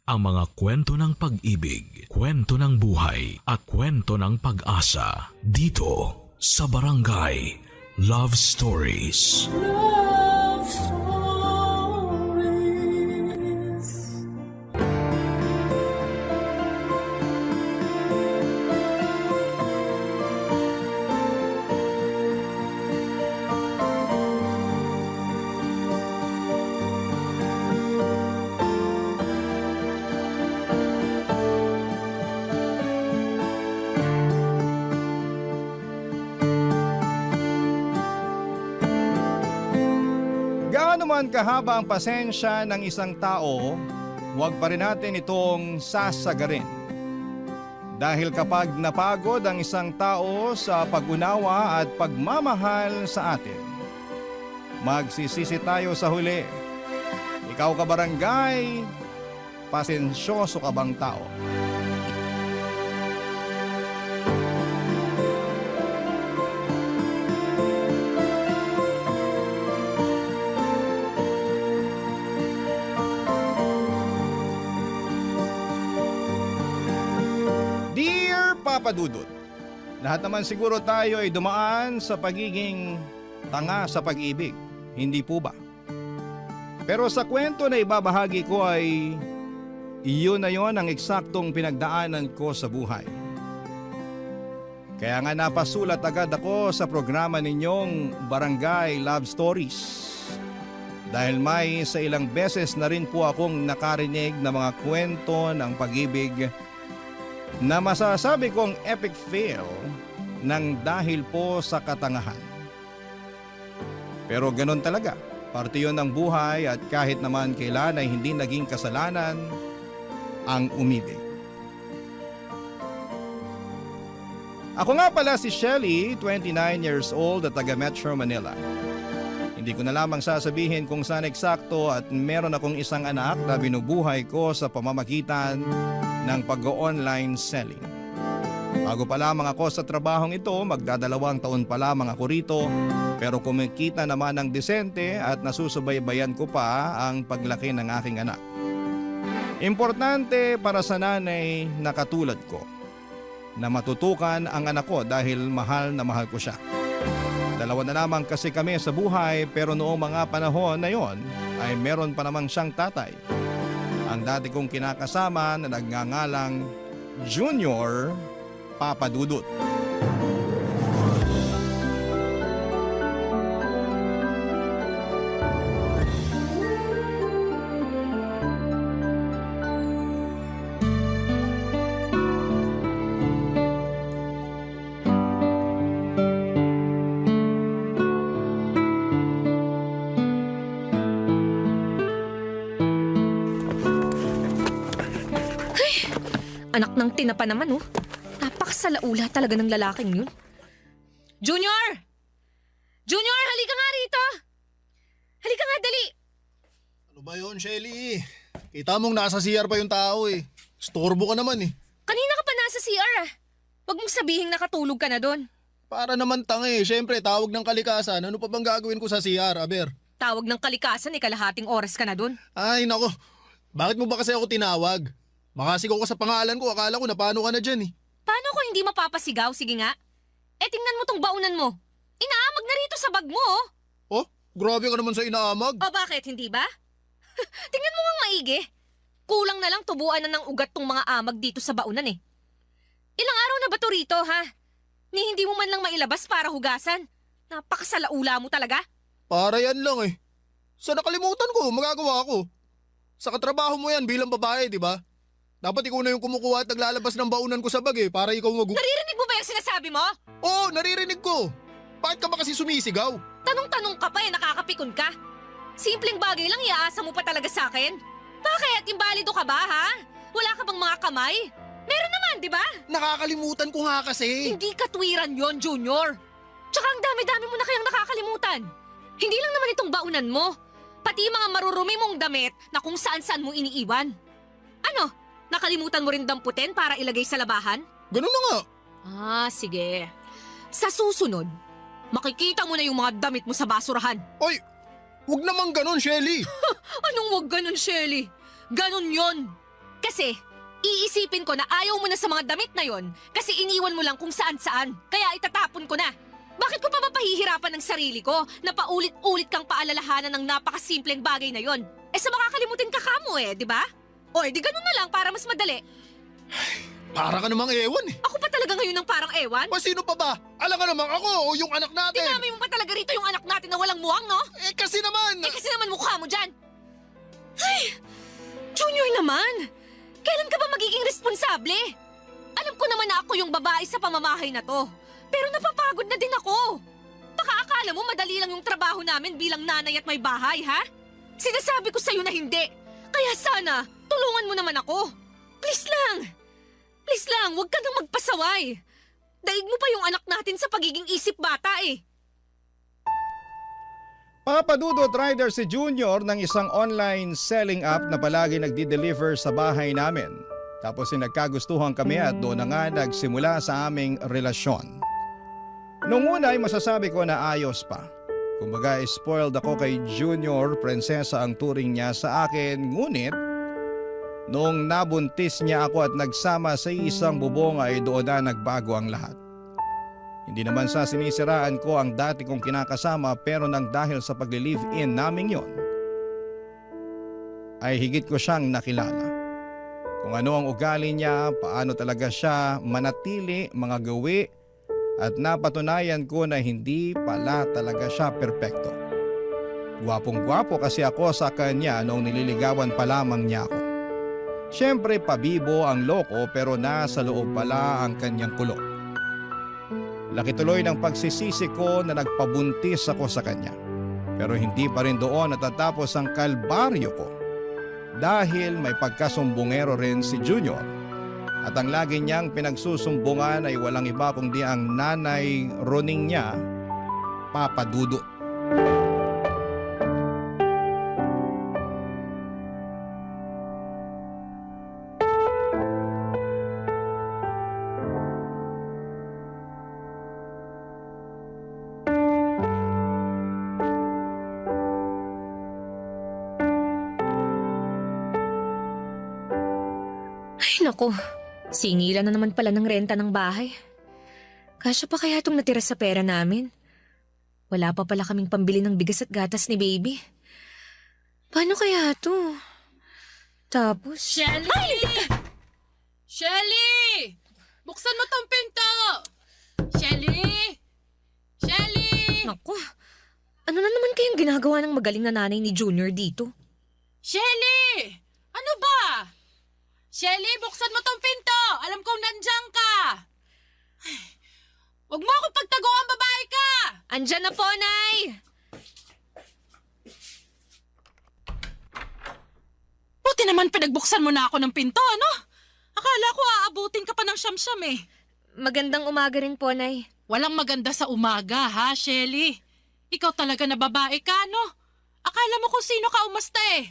ang mga kwento ng pag-ibig, kwento ng buhay, at kwento ng pag-asa dito sa Barangay Love Stories. Love Stories. Gaano man kahaba ang pasensya ng isang tao, huwag pa rin natin itong sasagarin. Dahil kapag napagod ang isang tao sa pag-unawa at pagmamahal sa atin, magsisisi tayo sa huli. Ikaw ka barangay, pasensyoso ka bang tao? Dear Papa Dudut, lahat naman siguro tayo ay dumaan sa pagiging tanga sa pag-ibig, hindi po ba? Pero sa kwento na ibabahagi ko ay iyon na yon ang eksaktong pinagdaanan ko sa buhay. Kaya nga napasulat agad ako sa programa ninyong Barangay Love Stories. Dahil may sa ilang beses na rin po akong nakarinig na mga kwento ng pag-ibig na masasabi kong epic fail ng dahil po sa katangahan. Pero ganun talaga, parte yun ng buhay at kahit naman kailan ay hindi naging kasalanan ang umibig. Ako nga pala si Shelly, 29 years old at taga Metro Manila. Hindi ko na lamang sasabihin kung saan eksakto at meron akong isang anak na binubuhay ko sa pamamagitan ng pag-online selling. Bago pa lamang ako sa trabahong ito, magdadalawang taon pa lamang ako rito, pero kumikita naman ng disente at nasusubaybayan ko pa ang paglaki ng aking anak. Importante para sa nanay na katulad ko na matutukan ang anak ko dahil mahal na mahal ko siya. Dalawa na lamang kasi kami sa buhay pero noong mga panahon na yon ay meron pa namang siyang tatay. Ang dati kong kinakasama na nagngangalang Junior Papa Dudut. Anak ng tinapa naman, oh. Napakasalaula talaga ng lalaking yun. Junior! Junior, halika nga rito! Halika nga, dali! Ano ba yun, Shelly? Kita mong nasa CR pa yung tao eh. Storbo ka naman eh. Kanina ka pa nasa CR, ah. Huwag mong sabihing nakatulog ka na doon. Para naman tanga eh. Siyempre, tawag ng kalikasan. Ano pa bang gagawin ko sa CR, Aber? Tawag ng kalikasan, kalahating oras ka na doon. Ay, nako. Bakit mo ba kasi ako tinawag? Makasigaw ka sa pangalan ko. Akala ko na paano ka na dyan eh. Paano ko hindi mapapasigaw? Sige nga. Tingnan mo tong baunan mo. Inaamag na rito sa bag mo, oh. Oh, grabe ka naman sa inaamag. O bakit, hindi ba? Tingnan mo ngang maigi. Kulang na lang tubuan na ng ugat tong mga amag dito sa baunan eh. Ilang araw na ba to rito, ha? Ni hindi mo man lang mailabas para hugasan. Napakasalaula mo talaga. Para yan lang eh. Sa nakalimutan ko, magagawa ko. Sa katrabaho mo yan bilang babae, di ba? Dapat ikaw na yung kumukuha at naglalabas ng baunan ko sa bag eh, para ikaw Naririnig mo ba yung sinasabi mo? Oo, naririnig ko. Bakit ka ba kasi sumisigaw? Tanong-tanong ka pa nakakapikon ka. Simpleng bagay lang iaasa mo pa talaga sa akin. Bakit? Imbalido ka ba, ha? Wala ka bang mga kamay? Meron naman, di ba? Nakakalimutan ko nga kasi. Hindi katwiran yon, Junior. Tsaka ang dami-dami mo na kayang nakakalimutan. Hindi lang naman itong baunan mo. Pati mga marurumi mong damit na kung saan-saan mo iniiwan. Ano? Nakalimutan mo rin damputin para ilagay sa labahan? Ganun na nga. Sige. Sa susunod, makikita mo na yung mga damit mo sa basurahan. Oy, wag naman ganun, Shelly. Anong wag ganun, Shelly? Ganun yon. Kasi, iisipin ko na ayaw mo na sa mga damit na yon kasi iniwan mo lang kung saan-saan. Kaya itatapon ko na. Bakit ko pa mapahihirapan ng sarili ko na paulit-ulit kang paalalahanan ng napakasimpleng bagay na yon? Sa makakalimutin ka kamo di ba? O di ganun na lang para mas madali. Para ka namang ewan eh. Ako pa talaga ngayon ng parang ewan? O sino pa ba? Alam ka namang ako o yung anak natin. Dinami mo pa talaga rito yung anak natin na walang muwang, no? Kasi naman. Kasi naman mukha mo dyan. Ay, Junior naman. Kailan ka ba magiging responsable? Alam ko naman na ako yung babae sa pamamahay na to. Pero napapagod na din ako. Baka akala mo madali lang yung trabaho namin bilang nanay at may bahay, ha? Sinasabi ko sa'yo na hindi. Kaya sana, tulungan mo naman ako. Please lang. Please lang, huwag ka nang magpasaway. Daig mo pa yung anak natin sa pagiging isip bata Papadudot rider si Junior ng isang online selling app na palagi nagdi-deliver sa bahay namin. Tapos nagkagustuhan kami at doon na nga nagsimula sa aming relasyon. Noong una ay masasabi ko na ayos pa. Kumbaga spoiled ako kay Junior, prinsesa ang turing niya sa akin. Ngunit noong nabuntis niya ako at nagsama sa isang bubong ay doon na nagbago ang lahat. Hindi naman sa sinisiraan ko ang dati kong kinakasama pero nang dahil sa pagli-live-in naming yon, ay higit ko siyang nakilala. Kung ano ang ugali niya, paano talaga siya manatili, mga gawi, at napatunayan ko na hindi pala talaga siya perpekto. Gwapong-gwapo kasi ako sa kanya noong nililigawan pa lamang niya ako. Siyempre pabibo ang loko pero nasa loob pala ang kanyang kulo. Laki tuloy ng pagsisisi ko na nagpabuntis ako sa kanya. Pero hindi pa rin doon natatapos ang kalbaryo ko. Dahil may pagkasumbongero rin si Junior. At ang lagi niyang pinagsusumbungan ay walang iba kundi ang nanay Roning niya, Papa Dudut. Ay, naku. Singilan na naman pala ng renta ng bahay. Kasya pa kaya itong natira sa pera namin? Wala pa pala kaming pambili ng bigas at gatas ni baby. Paano kaya to? Tapos... Shelly! Ay, Shelly! Buksan mo tong pinto! Shelly! Shelly! naku. Ano na naman kayang ginagawa ng magaling na nanay ni Junior dito? Shelly! Ano ba? Shelly, buksan mo tong pinto! Alam kong nandiyan ka! Ay, huwag mo akong pagtaguan, babae ka! Andyan na po, Nay! Buti naman pinagbuksan mo na ako ng pinto, ano? Akala ko aabutin ka pa ng siyam-siyam eh. Magandang umaga rin po, Nay. Walang maganda sa umaga, ha, Shelly? Ikaw talaga na babae ka, no? Akala mo kung sino ka umasta eh.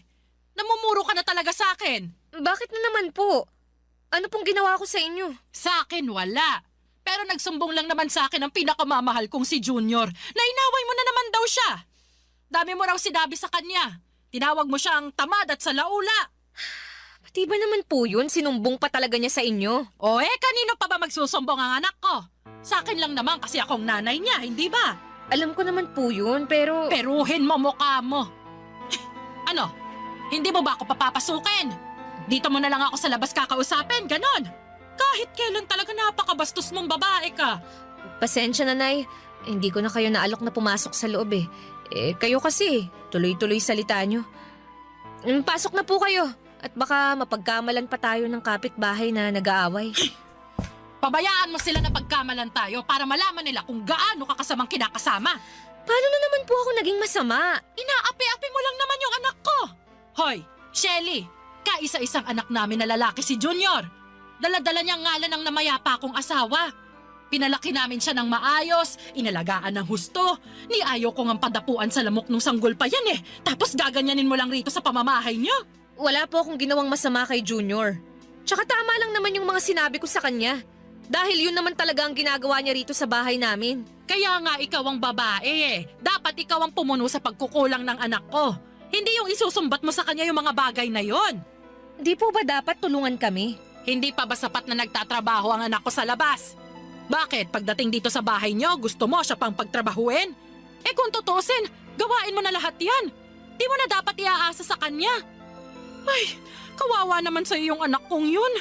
Namumuro ka na talaga sa akin. Bakit na naman po? Ano pong ginawa ko sa inyo? Sa akin, wala. Pero nagsumbong lang naman sa akin ang pinakamamahal kong si Junior na inaway mo na naman daw siya. Dami mo raw sinabi sa kanya. Tinawag mo siyang tamad at salaula. Pati ba naman po yun? Sinumbong pa talaga niya sa inyo? O kanino pa ba magsusumbong ang anak ko? Sa akin lang naman kasi akong nanay niya, hindi ba? Alam ko naman po yun, pero... Peruhin mo mukha mo. Ano? Hindi mo ba ako papapasukin? Dito mo na lang ako sa labas kakausapin, ganon. Kahit kailan talaga napakabastos mong babae ka. Pasensya na, Nay. Hindi ko na kayo naalok na pumasok sa loob eh. Kayo kasi, tuloy-tuloy salita nyo. Pasok na po kayo. At baka mapagkamalan pa tayo ng kapitbahay na nag-aaway. Pabayaan mo sila na pagkamalan tayo para malaman nila kung gaano ka kasamang kinakasama. Paano na naman po ako naging masama? Inaapi-api mo lang naman yung anak ko. Hoy, Shelly, kaisa-isang anak namin na lalaki si Junior. Dala-dala niya ngalan ng namayapa kong asawa. Pinalaki namin siya ng maayos, inalagaan ng husto. Ni ayaw ko ngang padapuan sa lamok nung sanggol pa yan eh. Tapos gaganyanin mo lang rito sa pamamahay niyo. Wala po akong ginawang masama kay Junior. Tsaka tama lang naman yung mga sinabi ko sa kanya. Dahil yun naman talaga ang ginagawa niya rito sa bahay namin. Kaya nga ikaw ang babae eh. Dapat ikaw ang pumuno sa pagkukulang ng anak ko. Hindi yung isusumbat mo sa kanya yung mga bagay na yon. Di po ba dapat tulungan kami? Hindi pa ba sapat na nagtatrabaho ang anak ko sa labas? Bakit pagdating dito sa bahay niyo, gusto mo siya pang pagtrabahuin? Eh kung tutusin, gawain mo na lahat yan. Di mo na dapat iaasa sa kanya. Ay, kawawa naman sa yung anak kong yun.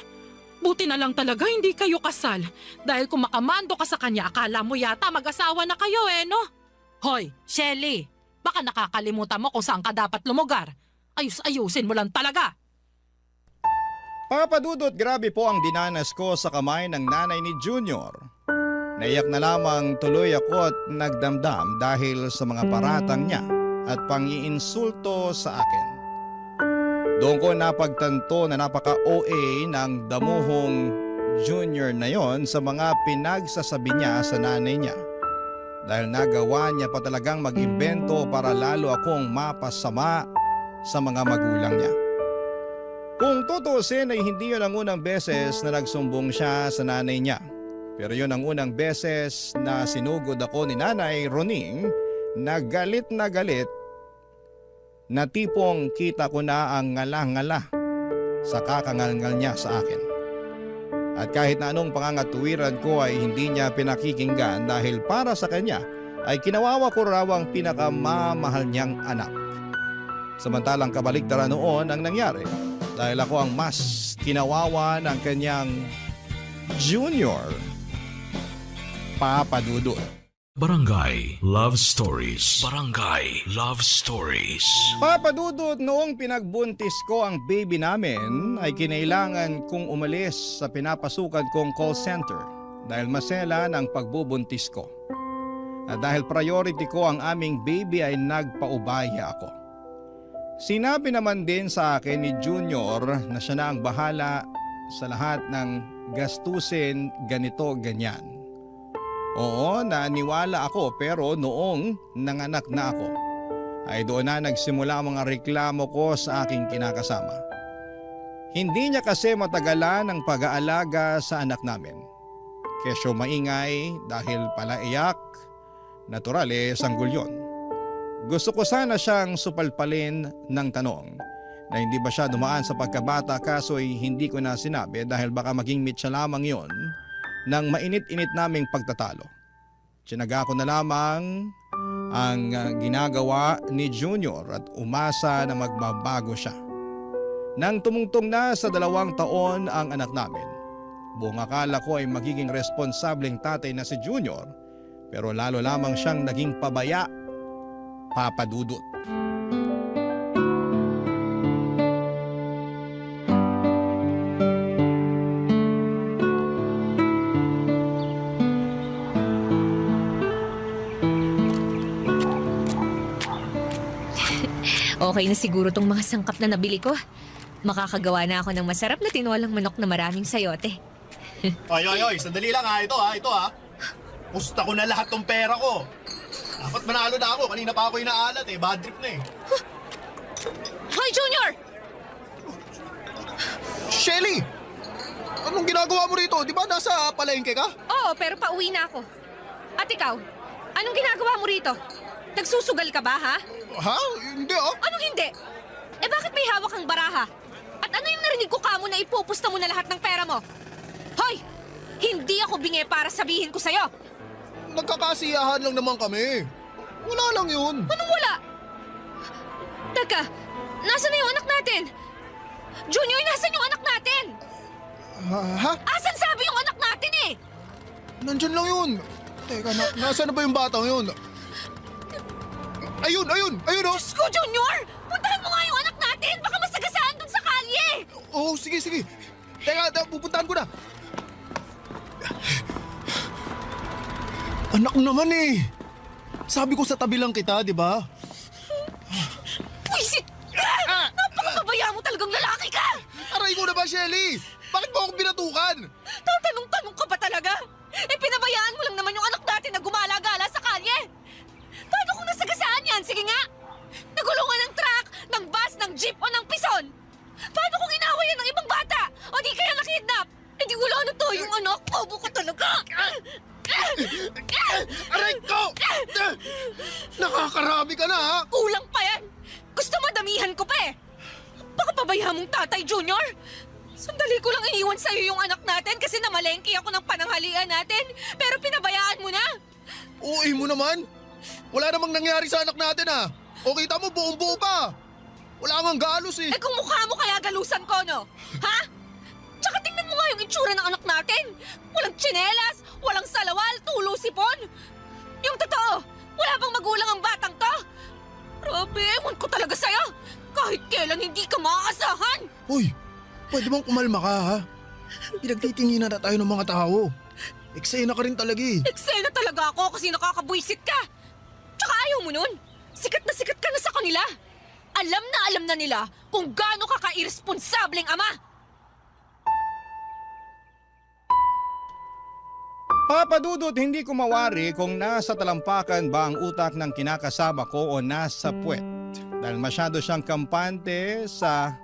Buti na lang talaga hindi kayo kasal. Dahil kung makamando ka sa kanya, akala mo yata mag-asawa na kayo no? Hoy, Shelly, baka nakakalimutan mo kung saan ka dapat lumugar. Ayus-ayusin mo lang talaga. Papa Dudut, grabe po ang dinanas ko sa kamay ng nanay ni Junior. Naiyak na lamang tuloy ako at nagdamdam dahil sa mga paratang niya at pang-iinsulto sa akin. Doon ko napagtanto na napaka-OA ng damuhong Junior na yon sa mga pinagsasabi niya sa nanay niya. Dahil nagawa niya pa talagang mag-imbento para lalo akong mapasama sa mga magulang niya. Kung tutusin ay hindi yun ang unang beses na nagsumbong siya sa nanay niya. Pero yun ang unang beses na sinugod ako ni Nanay Roning na galit na tipong kita ko na ang ngala-ngala sa kakangalngal niya sa akin. At kahit na anong pangangatuwiran ko ay hindi niya pinakikinggan dahil para sa kanya ay kinawawa ko raw ang pinakamamahal niyang anak. Samantalang kabaligtaran noon ang nangyari dahil ako ang mas kinawawa ng kanyang Junior, Papa Dudut. Barangay Love Stories. Barangay Love Stories. Papa Dudut, noong pinagbuntis ko ang baby namin ay kinailangan kong umalis sa pinapasukan kong call center dahil masela ng pagbubuntis ko. At dahil priority ko ang aming baby ay nagpaubaya ako. Sinabi naman din sa akin ni Junior na siya na ang bahala sa lahat ng gastusin ganito ganyan. Oo, naniwala ako pero noong nanganak na ako ay doon na nagsimula ang mga reklamo ko sa aking kinakasama. Hindi niya kasi matagalan ang pag-aalaga sa anak namin. Kesyo maingay dahil pala iyak, natural sanggol yun. Gusto ko sana siyang supalpalin ng tanong na hindi ba siya dumaan sa pagkabata kaso ay hindi ko na sinabi dahil baka maging mitsa lamang yon ng mainit-init naming pagtatalo. Tsinaga ko na lamang ang ginagawa ni Junior at umasa na magbabago siya. Nang tumungtong na sa 2 taon ang anak namin, buong akala ko ay magiging responsableng tatay na si Junior pero lalo lamang siyang naging pabaya, Papa Dudut. Okay na siguro tong mga sangkap na nabili ko. Makakagawa na ako ng masarap na tinolang manok na maraming sayote. Oy, sandali lang ito ha. Pusta ko na lahat ng pera ko. Dapat manalo na ako, kanina pa ako inaalat bad trip na Hoy, Junior! Shelly! Anong ginagawa mo rito? Di ba nasa palengke ka? Oo, pero pauwi na ako. At ikaw, anong ginagawa mo rito? Nagsusugal ka ba, ha? Ha? Hindi Anong hindi? Eh bakit may hawak kang baraha? At ano yung narinig ko kamo na ipupusta mo na lahat ng pera mo? Hoy! Hindi ako bingi para sabihin ko sa'yo! Nagkakasiyahan lang naman kami. Wala lang yun. Anong wala? Teka, nasa na yung anak natin? Junior, nasan yung anak natin? Ha? Asan sabi yung anak natin Nandyan lang yun. Teka, nasaan na ba yung batang yun? Ayun Diyos ko, Junior! Puntahan mo nga yung anak natin! Baka masagasaan dun sa kalye! Oo, sige. Teka, pupuntahan ko na. Anak naman Sabi ko sa tabi lang kita, di ba? Pwisit ka! Napakababaya mo talagang lalaki ka! Aray mo na ba, Shelly? Bakit mo ako binatukan? Tatanong-tanong ka pa talaga? Eh, pinabayaan mo lang naman yung anak natin na gumala-gala sa kalye! Paano kung nasagasaan yan? Sige nga! Nagulungan ng truck, ng bus, ng jeep o ng pison! Paano kung inaway yan ng ibang bata? O di kaya nakidnap? Eh di wala na to yung anak! Bobo ka talaga! Aray ko! Nakakarami ka na, ha? Kulang pa yan! Gusto mo damihan ko pa eh! Baka pabayaan pinapabaya mong tatay, Junior? Sandali ko lang iniwan sa'yo yung anak natin kasi namalengke ako ng pananghalian natin. Pero pinabayaan mo na. Uy mo naman. Wala namang nangyari sa anak natin ah. O kita mo buong buo pa. Wala ngang galos eh. Eh kung mukha mo kaya galusan ko, no? Ha? Tsaka tingnan mo nga yung itsura ng anak natin. Walang tsinelas, walang salawal, tulo sipon. Yung totoo, wala bang magulang ang batang to? Grabe, ewan ko talaga sa'yo. Kahit kailan hindi ka maaasahan. Hoy, pwede bang kumalma ka ha? Pinagtitinginan na tayo ng mga tao. Eksena ka rin talaga eh. Eksena talaga ako kasi nakakabwisit ka. Tsaka ayaw mo nun. Sikat ka na sa kanila. Alam na nila kung gaano ka ka-irresponsableng ama. Papa Dudut, hindi ko mawari kung nasa talampakan ba ang utak ng kinakasama ko o nasa puwet. Dahil masyado siyang kampante sa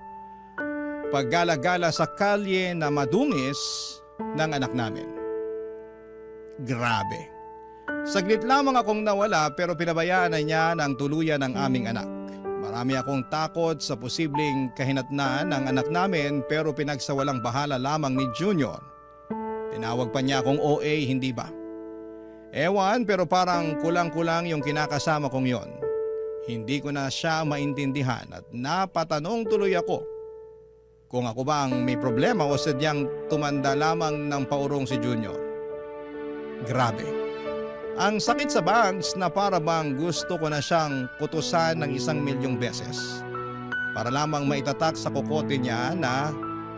paggala-gala sa kalye na madungis ng anak namin. Grabe. Saglit lamang akong nawala pero pinabayaan na niya ng tuluyan ng aming anak. Marami akong takot sa posibleng kahinatnan ng anak namin pero pinagsawalang bahala lamang ni Junior. Tinawag pa niya akong OA, hindi ba? Ewan, pero parang kulang-kulang yung kinakasama kong yon. Hindi ko na siya maintindihan at napatanong tuloy ako kung ako ba ang may problema o sadyang tumanda lamang ng paurong si Junior. Grabe. Ang sakit sa bangs na para bang gusto ko na siyang kutusan ng 1,000,000 beses para lamang maitatak sa kokote niya na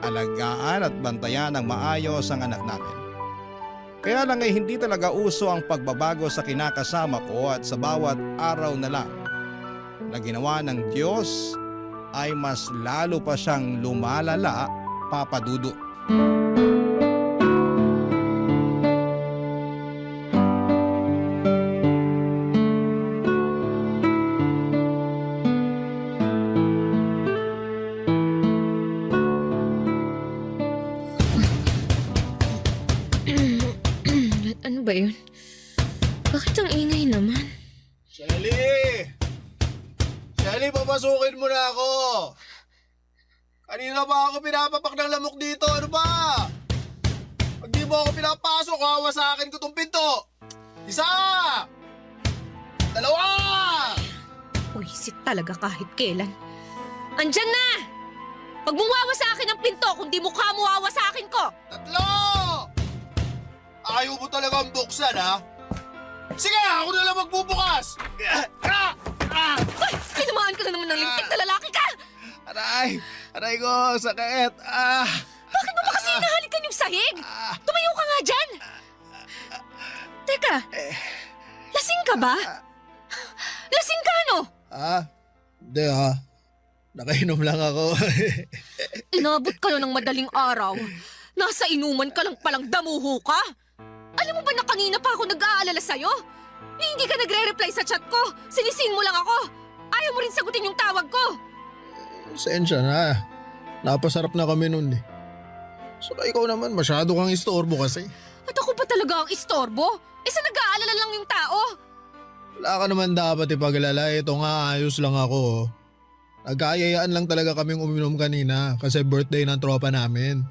alagaan at bantayan ng maayos ang anak namin. Kaya lang ay hindi talaga uso ang pagbabago sa kinakasama ko at sa bawat araw na lang na ginawa ng Diyos ay mas lalo pa siyang lumalala, Papa Dudut. Ano ba yun? Bakit ang ingay naman? Shelly! Shelly, papasukin mo na ako! Kanina pa ako pinapapak ng lamok dito, ano ba? Pag di mo ako pinapasok, hawa sa akin ko tong pinto! Isa! Dalawa! Uisit talaga kahit kailan. Andyan na! Pag muwawa sa akin ang pinto, kung di mukha muwawa sa akin ko! Tatlo! Ayaw mo talagang buksan, ha? Sige, ako na lang magbubukas! Ay! Tinamaan ka na naman ng lintik na lalaki ka! Aray! Aray ko, sakit! Bakit mo ba kasi hinahalikan yung sahig? Tumayo ka nga dyan! Teka, lasing ka ba? Lasing ka, ano? Hindi ha. Nakainom lang ako. Inabot ka na ng madaling araw. Nasa inuman ka lang palang damuho ka. Alam mo ba na kanina pa ako nag-aalala sa'yo? Ni hindi ka nagre-reply sa chat ko. Sinisin mo lang ako. Ayaw mo rin sagutin yung tawag ko. Sensya na. Napasarap na kami nun eh. Saka ikaw naman, masyado kang istorbo kasi. At ako pa talaga ang istorbo? Isa nag-aalala lang yung tao. Wala ka naman dapat ipaglala. Ito nga, ayos lang ako. Nagkayayaan lang talaga kaming uminom kanina kasi birthday ng tropa namin.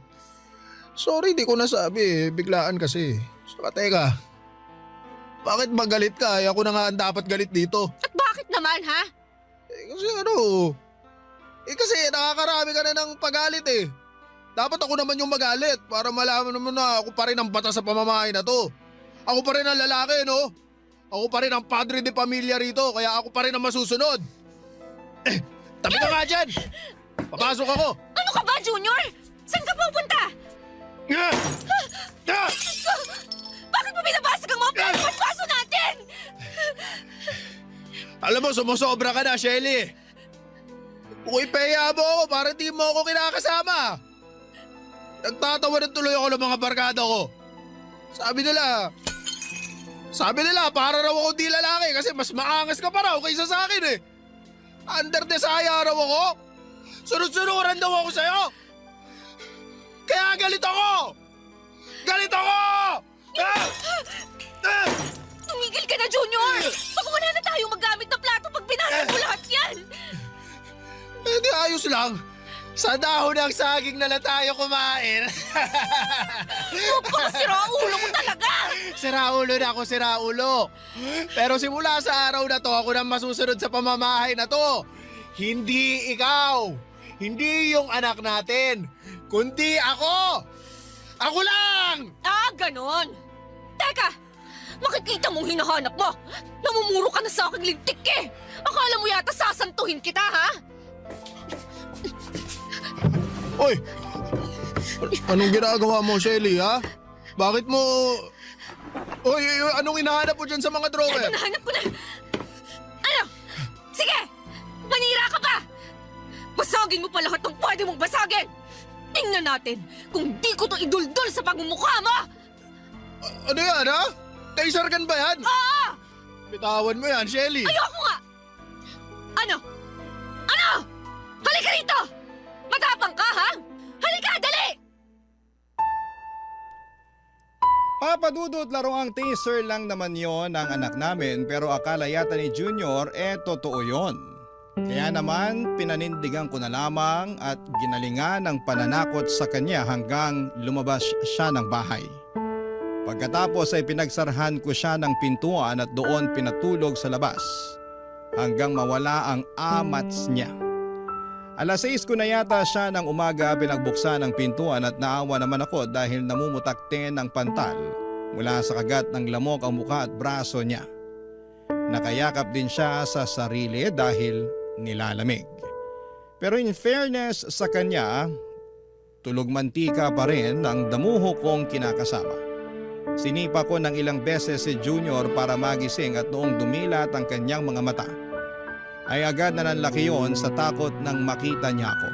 Sorry, di ko nasabi eh. Biglaan kasi. Saka teka, bakit ba galit ka? Ako na nga ang dapat galit dito. At bakit naman, ha? Kasi kasi nakakarami ka na ng pagalit eh. Dapat ako naman yung magalit para malaman naman na ako pa rin ang batas sa pamamahay na to. Ako pa rin ang lalaki, no? Ako pa rin ang padre de pamilya rito, kaya ako pa rin ang masusunod. Tabi ka nga dyan! Papasok ako! Ano ka ba, Junior? Saan ka pupunta? Bakit mo binabasag ang mga pagpaso natin? Alam mo, sumusobra ka na, Shelly. Kung ipeya mo ako para di mo ako kinakasama. Nagtatawa na tuloy ako ng mga barkada ko. Sabi nila, para raw ako di lalaki kasi mas maangas ka pa raw kaysa sa akin eh. Under desire raw ako. Sunod-sunuran daw ako sa'yo. Kaya galit ako! Galit ako! Tumigil ka na, Junior! Baka wala na tayong magamit na plato pag binasag mo lahat yan! Eh di ayos lang. Sa dahon ng saging na lang tayo kumain. Sira ulo mo talaga! Siraulo na ako, siraulo. Pero simula sa araw na to, ako nang masusunod sa pamamahay na to. Hindi ikaw. Hindi yung anak natin. Kundi ako. Ako lang! Ah, ganon! Teka! Makikita mong hinahanap mo! Namumuro ka na sa aking lintik eh! Akala mo yata sasantuhin kita, ha? Oy! Anong ginagawa mo, Shelly, ha? Bakit mo... Oy, anong hinahanap mo dyan sa mga drawer? Eto, nahanap ko na! Ano? Sige! Manira ka pa! Basagin mo pa lahat ng pwede mong basagin! Tingnan natin kung di ko to iduldul sa pagmumukha mo! Ano yan, ha? Taser gun ba yan? Oo! Bitawan mo yan, Shelly. Ayoko nga! Ano? Ano? Halika rito! Matapang ka, ha? Halika, dali! Papadudot laruang taser lang naman yon ng anak namin pero akala yata ni Junior totoo yon. Kaya naman pinanindigan ko na lamang at ginalingan ng pananakot sa kanya hanggang lumabas siya ng bahay. Pagkatapos ay pinagsarhan ko siya ng pintuan at doon pinatulog sa labas hanggang mawala ang amats niya. Alas 6 ko na yata siya ng umaga pinagbuksan ng pintuan at naawa naman ako dahil namumutakte ng pantal mula sa kagat ng lamok ang mukha at braso niya. Nakayakap din siya sa sarili dahil nilalamig. Pero in fairness sa kanya, tulog mantika pa rin ang damuho kong kinakasama. Sinipa ko ng ilang beses si Junior para magising at noong dumilat ang kanyang mga mata, ay agad na nanlaki yon sa takot nang makita niya ako.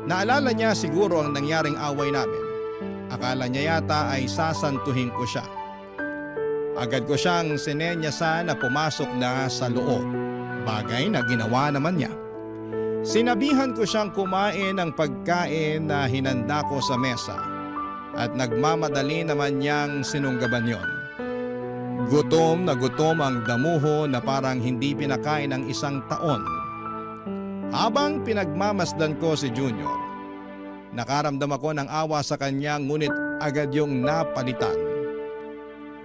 Naalala niya siguro ang nangyaring away namin. Akala niya yata ay sasantuhin ko siya. Agad ko siyang sinenyasan na pumasok na sa loob, bagay na ginawa naman niya. Sinabihan ko siyang kumain ng pagkain na hinanda ko sa mesa at nagmamadali naman niyang sinunggaban yon. Gutom na gutom ang damuho na parang hindi pinakain ng 1 taon. Habang pinagmamasdan ko si Junior, nakaramdam ako ng awa sa kanya ngunit agad yung napalitan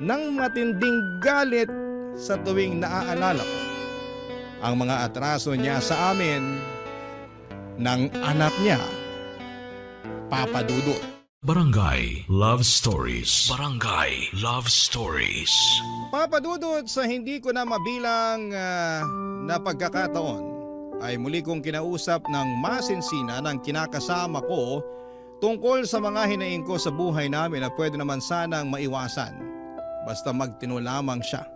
ng matinding galit sa tuwing naaalala ko ang mga atraso niya sa amin ng anak niya, Papa Dudut. Barangay Love Stories. Barangay Love Stories. Papadudot sa hindi ko na mabilang na pagkakataon ay muli kong kinausap ng masinsina ng kinakasama ko tungkol sa mga hinaing ko sa buhay namin na pwede naman sanang maiwasan basta magtino lamang siya.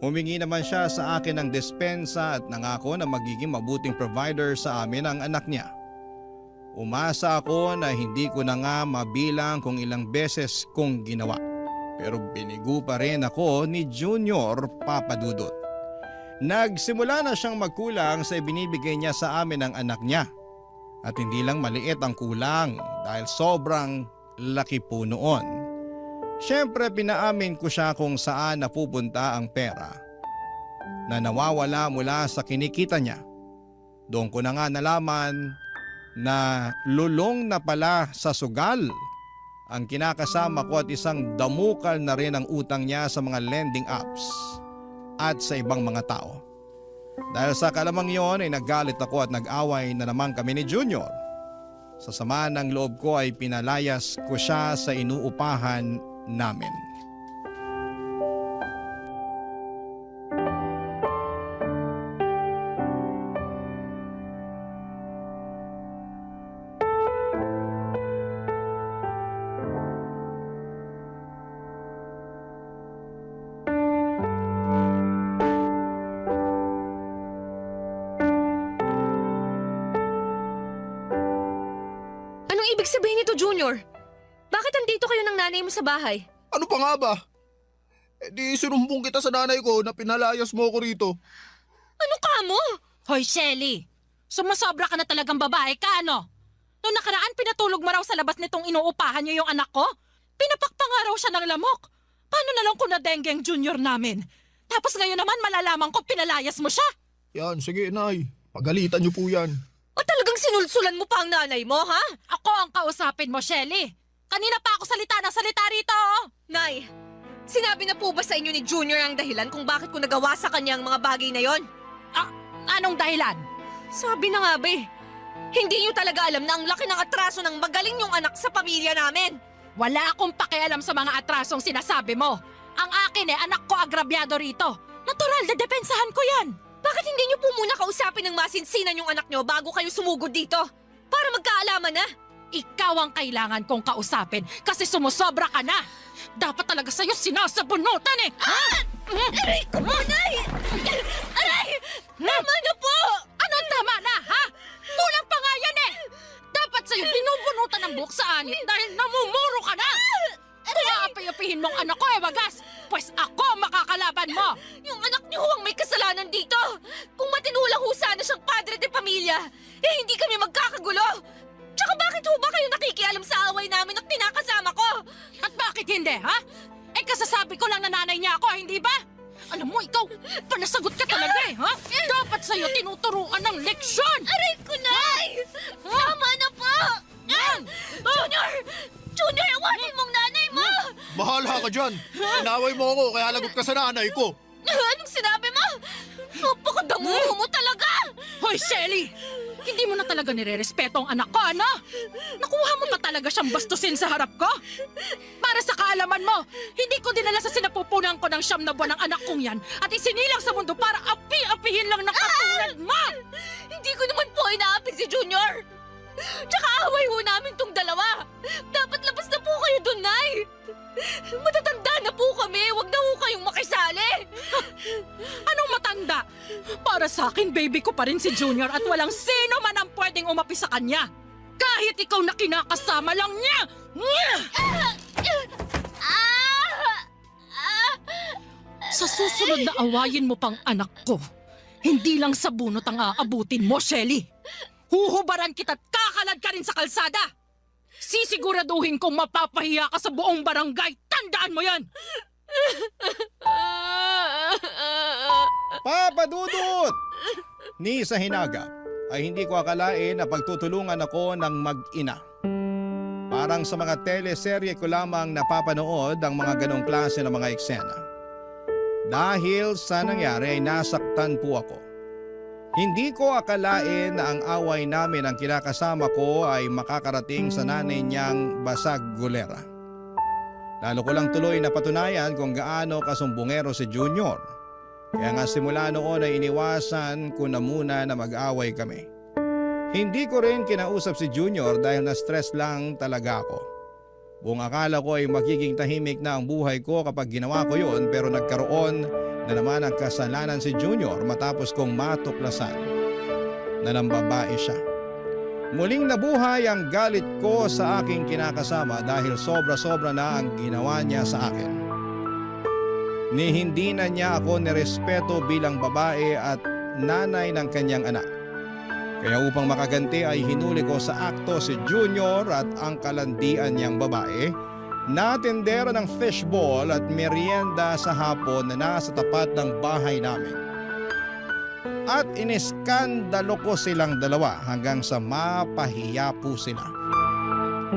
Humingi naman siya sa akin ng despensa at nangako na magiging mabuting provider sa amin ang anak niya. Umasa ako na hindi ko na nga mabilang kung ilang beses kong ginawa. Pero binigo pa rin ako ni Junior, Papadudot. Nagsimula na siyang magkulang sa ibinibigay niya sa amin ng anak niya. At hindi lang maliit ang kulang dahil sobrang laki po noon. Siyempre pinaamin ko siya kung saan napupunta ang pera na nawawala mula sa kinikita niya. Doon ko na nga nalaman na lulong na pala sa sugal ang kinakasama ko at isang damukal na rin ang utang niya sa mga lending apps at sa ibang mga tao. Dahil sa kalamang yon ay naggalit ako at nag-away na naman kami ni Junior. Sa sama ng loob ko ay pinalayas ko siya sa inuupahan namin. Anong ibig sabihin nito, Junior? Bakit andito kayo ng nanay mo sa bahay? Ano pa nga ba? Di sinumbong kita sa nanay ko na pinalayas mo ko rito. Ano ka mo? Hoy, Shelly! Sumasobra ka na talagang babae ka, ano? Noong nakaraan, pinatulog mo raw sa labas nitong inuupahan niyo yung anak ko? Pinapakpa nga raw siya ng lamok. Paano na lang kung na-dengue ang Junior namin? Tapos ngayon naman malalaman ko pinalayas mo siya. Yan, sige, Nay. Pagalitan niyo po yan. O talagang sinulsulan mo pa ang nanay mo, ha? Ako ang kausapin mo, Shelly. Kanina pa ako salita ng salita rito. Nay, sinabi na po ba sa inyo ni Junior ang dahilan kung bakit ko nagawa sa kanya ang mga bagay na yon? Anong dahilan? Sabi na nga ba hindi niyo talaga alam na ang laki ng atraso ng magaling yung anak sa pamilya namin. Wala akong pakialam sa mga atrasong sinasabi mo. Ang akin anak ko agrabyado rito. Natural na depensahan ko yan. Bakit hindi niyo po muna kausapin ng masinsinan yung anak niyo bago kayo sumugod dito? Para magkaalaman na. Ikaw ang kailangan kong kausapin kasi sumusobra ka na. Dapat talaga sa'yo sinasabunutan eh. Aray ko po, Nay! Aray! Tama na po! Anong tama na, ha? Kulang pa nga yan eh. Dapat sa'yo binubunutan ng buhok sa anit dahil namumuro ka na. Kung aapi-apihin mong anak ko wagas, pues ako makakalaban mo. Yung anak niyo ho ang may kasalanan dito. Kung matinulang ho sana siyang padre de pamilya, hindi kami magkakagulo. Tsaka bakit ho ba kayo nakikialam sa away namin at kinakasama ko? At bakit hindi, ha? Kasasabi ko lang na nanay niya ako, hindi ba? Alam mo, ikaw, panasagot ka talaga eh, ha? Dapat sa'yo tinuturuan ng leksyon! Aray ko, Nay! Tama na po! Junior! Junior, awatin mong nanay mo! Bahala ka dyan. Inaway mo ako kaya lagot ka sa nanay ko. Anong sinabi mo? Napakadamuho mo talaga! Hoy, Shelly! Hindi mo na talaga nire-respeto ang anak ko, ano? Nakuha mo pa talaga siyang bastusin sa harap ko? Para sa kaalaman mo, hindi ko dinala sa sinapupunan ko ng 9 na buwan ng anak kong yan at isinilang sa mundo para api-apihin lang ng katulad mo! Hindi ko naman po inaapi si Junior! Tsaka away ho namin tong dalawa! Dapat labas na po kayo dun, Nay! Matatanda na po kami! Huwag na ho kayong makisali! Anong matanda? Para sa akin, baby ko pa rin si Junior at walang sino man ang pwedeng umapi sa kanya. Kahit ikaw na kinakasama lang niya! Sa susunod na awayin mo pang anak ko, hindi lang sa bunot ang aabutin mo, Shelly. Huhubaran kita't kakalad ka rin sa kalsada. Sisiguraduhin kong mapapahiya ka sa buong barangay. Tandaan mo yan! Papa Dudut! Ni sa hinagap ay hindi ko akalain na pagtutulungan ako ng mag-ina. Parang sa mga teleserye ko lamang napapanood ang mga ganong klase ng mga eksena. Dahil sa nangyari ay nasaktan po ako. Hindi ko akalain na ang away namin ang kinakasama ko ay makakarating sa nanay niyang basag gulera. Lalo ko lang tuloy napatunayan kung gaano kasumbungero si Junior. Kaya nga simula noon ay iniwasan ko na muna na mag-away kami. Hindi ko rin kinausap si Junior dahil na-stress lang talaga ako. Buong akala ko ay magiging tahimik na ang buhay ko kapag ginawa ko yun, pero nagkaroon na naman ang kasalanan si Junior matapos kong matuklasan na nambabae siya. Muling nabuhay ang galit ko sa aking kinakasama dahil sobra-sobra na ang ginawa niya sa akin. Ni hindi na niya ako nirespeto bilang babae at nanay ng kanyang anak. Kaya upang makaganti ay hinuli ko sa akto si Junior at ang kalandian niyang babae na tendera ng fishball at merienda sa hapon na nasa tapat ng bahay namin. At iniskandalo ko silang dalawa hanggang sa mapahiya po sila.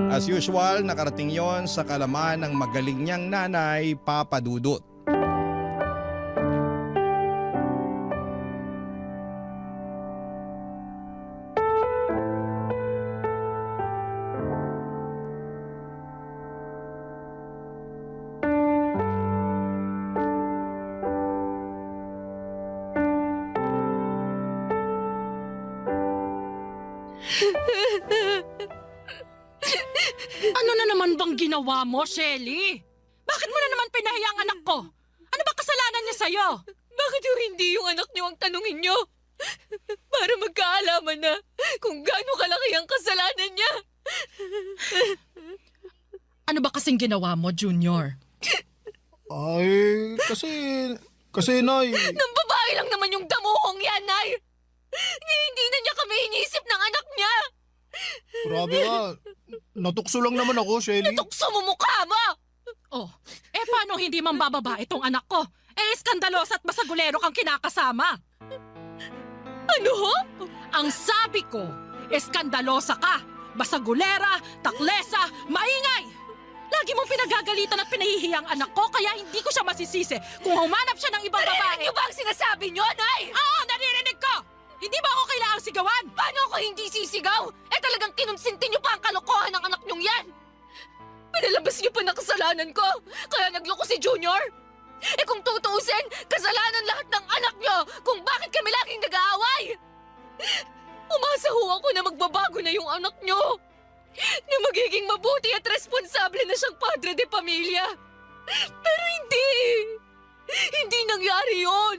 As usual, nakarating yon sa kalaman ng magaling niyang nanay, Papa Dudut. Ano na naman bang ginawa mo, Shelly? Bakit mo na naman pinahiya ang anak ko? Ano ba kasalanan niya sa'yo? Bakit hindi yung anak niyo ang tanungin niyo? Para magkaalaman na kung gaano kalaki ang kasalanan niya. Ano ba kasing ginawa mo, Junior? Ay, kasi Nay. Nang babae lang naman yung damuhong yan, Nay. Hindi na niya kami inisip ng anak niya. Grabe ka. Natukso lang naman ako, Shelly. Tukso mo mukha mo! Oh, paano hindi mambababa itong anak ko? Eskandalosa at masagulero kang kinakasama. Ano ho? Ang sabi ko, Eskandalosa ka! Basagulera, taklesa, maingay! Lagi mong pinagagalitan at pinahihiya ang anak ko kaya hindi ko siya masisisi kung humanap siya ng ibang Narinig babae. niyo ba ang sinasabi niyo, Nay? Oo, naririnig ko! Hindi ba ako kailangang sigawan? Paano ako hindi sisigaw? Talagang kinonsinti niyo pa ang kalokohan ng anak niyong yan! Pinalabas niyo pa na kasalanan ko, kaya nagloko si Junior! Kung tutuusin, kasalanan lahat ng anak niyo kung bakit kami laging nag-aaway! Umasa ho ako na magbabago na yung anak niyo! Na magiging mabuti at responsable na siyang padre de pamilya! Pero hindi! Hindi nangyari yon!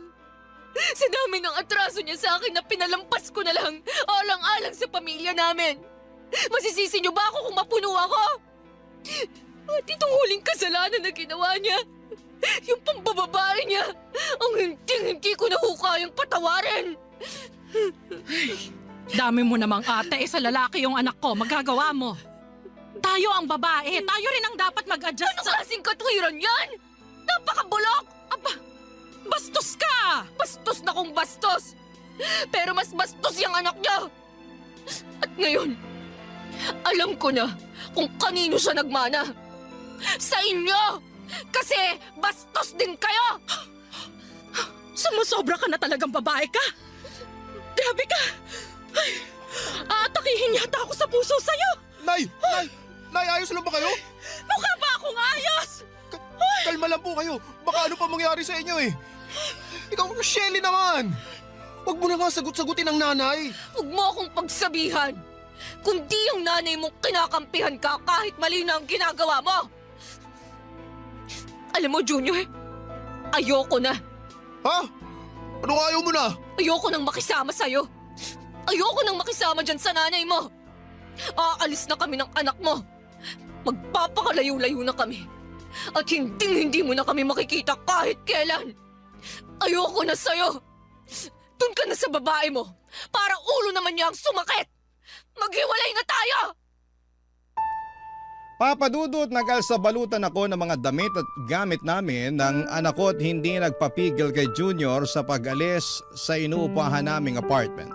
Sa dami ng atraso niya sa akin na pinalampas ko na lang alang-alang sa pamilya namin! Masisisi niyo ba ako kung mapuno ako? At itong huling kasalanan na ginawa niya, yung pambababae niya, ang hindi ko na ho kayang patawarin! Dami mo namang ate, sa lalaki yung anak ko, magagawa mo. Tayo ang babae, tayo rin ang dapat mag-adjust Ano sa... klaseng katwiran yan? Napakabulok! Aba, bastos ka! Bastos na kung bastos! Pero mas bastos yung anak niya! At ngayon, alam ko na kung kanino siya nagmana. Sa inyo! Kasi bastos din kayo! Sumusobra ka na talagang babae ka! Grabe ka! Ay, aatakihin yata ako sa puso sa'yo! Nay! Nay, ayos lang ba kayo? Mukha ba akong ayos? Kalma lang po kayo. Baka ano pa mangyari sa inyo eh. Ikaw, Shelly naman! Huwag mo na nga sagot-sagutin ang nanay. Huwag mo akong pagsabihan! Kundi yung nanay mong kinakampihan ka kahit mali na ang ginagawa mo! Alam mo, Junior, ayoko na. Ha? Ano ayaw mo na? Ayoko nang makisama sa'yo. Ayoko nang makisama dyan sa nanay mo. Aalis na kami ng anak mo. Magpapakalayo-layo na kami. At hindi mo na kami makikita kahit kailan. Ayoko na sa'yo. Doon ka na sa babae mo para ulo naman niya ang sumakit. Maghiwalay na tayo! Papadudot, nag-alsabalutan ako ng mga damit at gamit namin ng anak ko at hindi nagpapigil kay Junior sa pag-alis sa inuupahan naming apartment.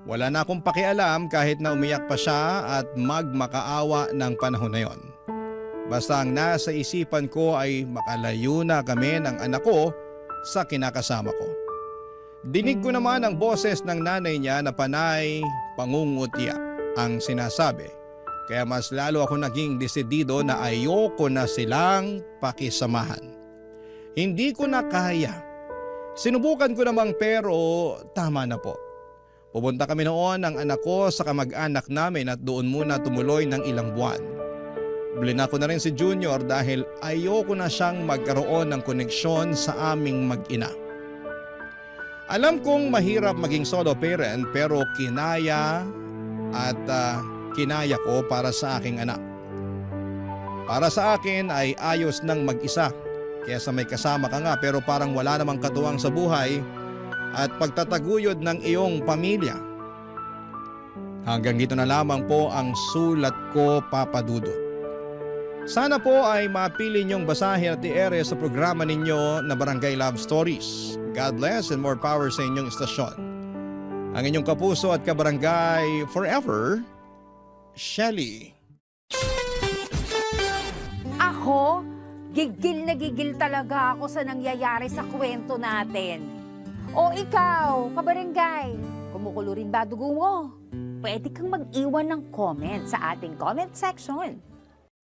Wala na akong pakialam kahit na umiyak pa siya at magmakaawa ng panahon na yon. Basta ang nasa isipan ko ay makalayo na kami ng anak ko sa kinakasama ko. Dinig ko naman ang boses ng nanay niya na panay pangungutya ang sinasabi. Kaya mas lalo ako naging desidido na ayoko na silang pakisamahan. Hindi ko na kaya. Sinubukan ko namang pero tama na po. Pupunta kami noon ng anak ko sa kamag-anak namin at doon muna tumuloy ng ilang buwan. Blina ko na rin si Junior dahil ayoko na siyang magkaroon ng koneksyon sa aming mag-ina. Alam kong mahirap maging solo parent pero kinaya ko para sa aking anak. Para sa akin ay ayos nang mag-isa kaysa may kasama ka nga pero parang wala namang katuwang sa buhay at pagtataguyod ng iyong pamilya. Hanggang dito na lamang po ang sulat ko, Papa Dudut. Sana po ay mapili niyong basahin at i-ere sa programa ninyo na Barangay Love Stories. God bless and more power sa inyong istasyon. Ang inyong kapuso at kabarangay forever, Shelly. Ako, gigil na gigil talaga ako sa nangyayari sa kwento natin. O ikaw, kabarangay, kumukulo rin ba dugo mo? Pwede kang mag-iwan ng comment sa ating comment section.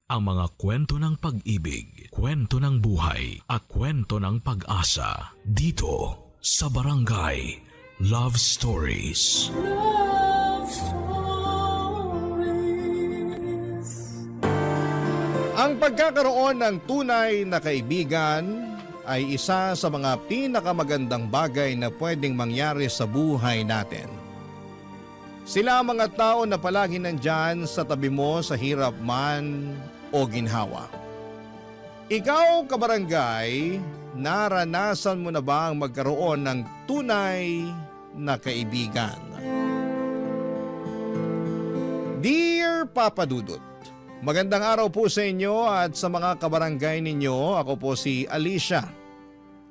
Ang mga kwento ng pag-ibig, kwento ng buhay at kwento ng pag-asa dito sa Barangay Love Stories. Love Stories. Ang pagkakaroon ng tunay na kaibigan ay isa sa mga pinakamagandang bagay na pwedeng mangyari sa buhay natin. Sila ang mga tao na palagi nandyan sa tabi mo sa hirap man o ginhawa. Ikaw, kabarangay, naranasan mo na ba ang magkaroon ng tunay na kaibigan? Dear Papa Dudut, magandang araw po sa inyo at sa mga kabarangay ninyo. Ako po si Alicia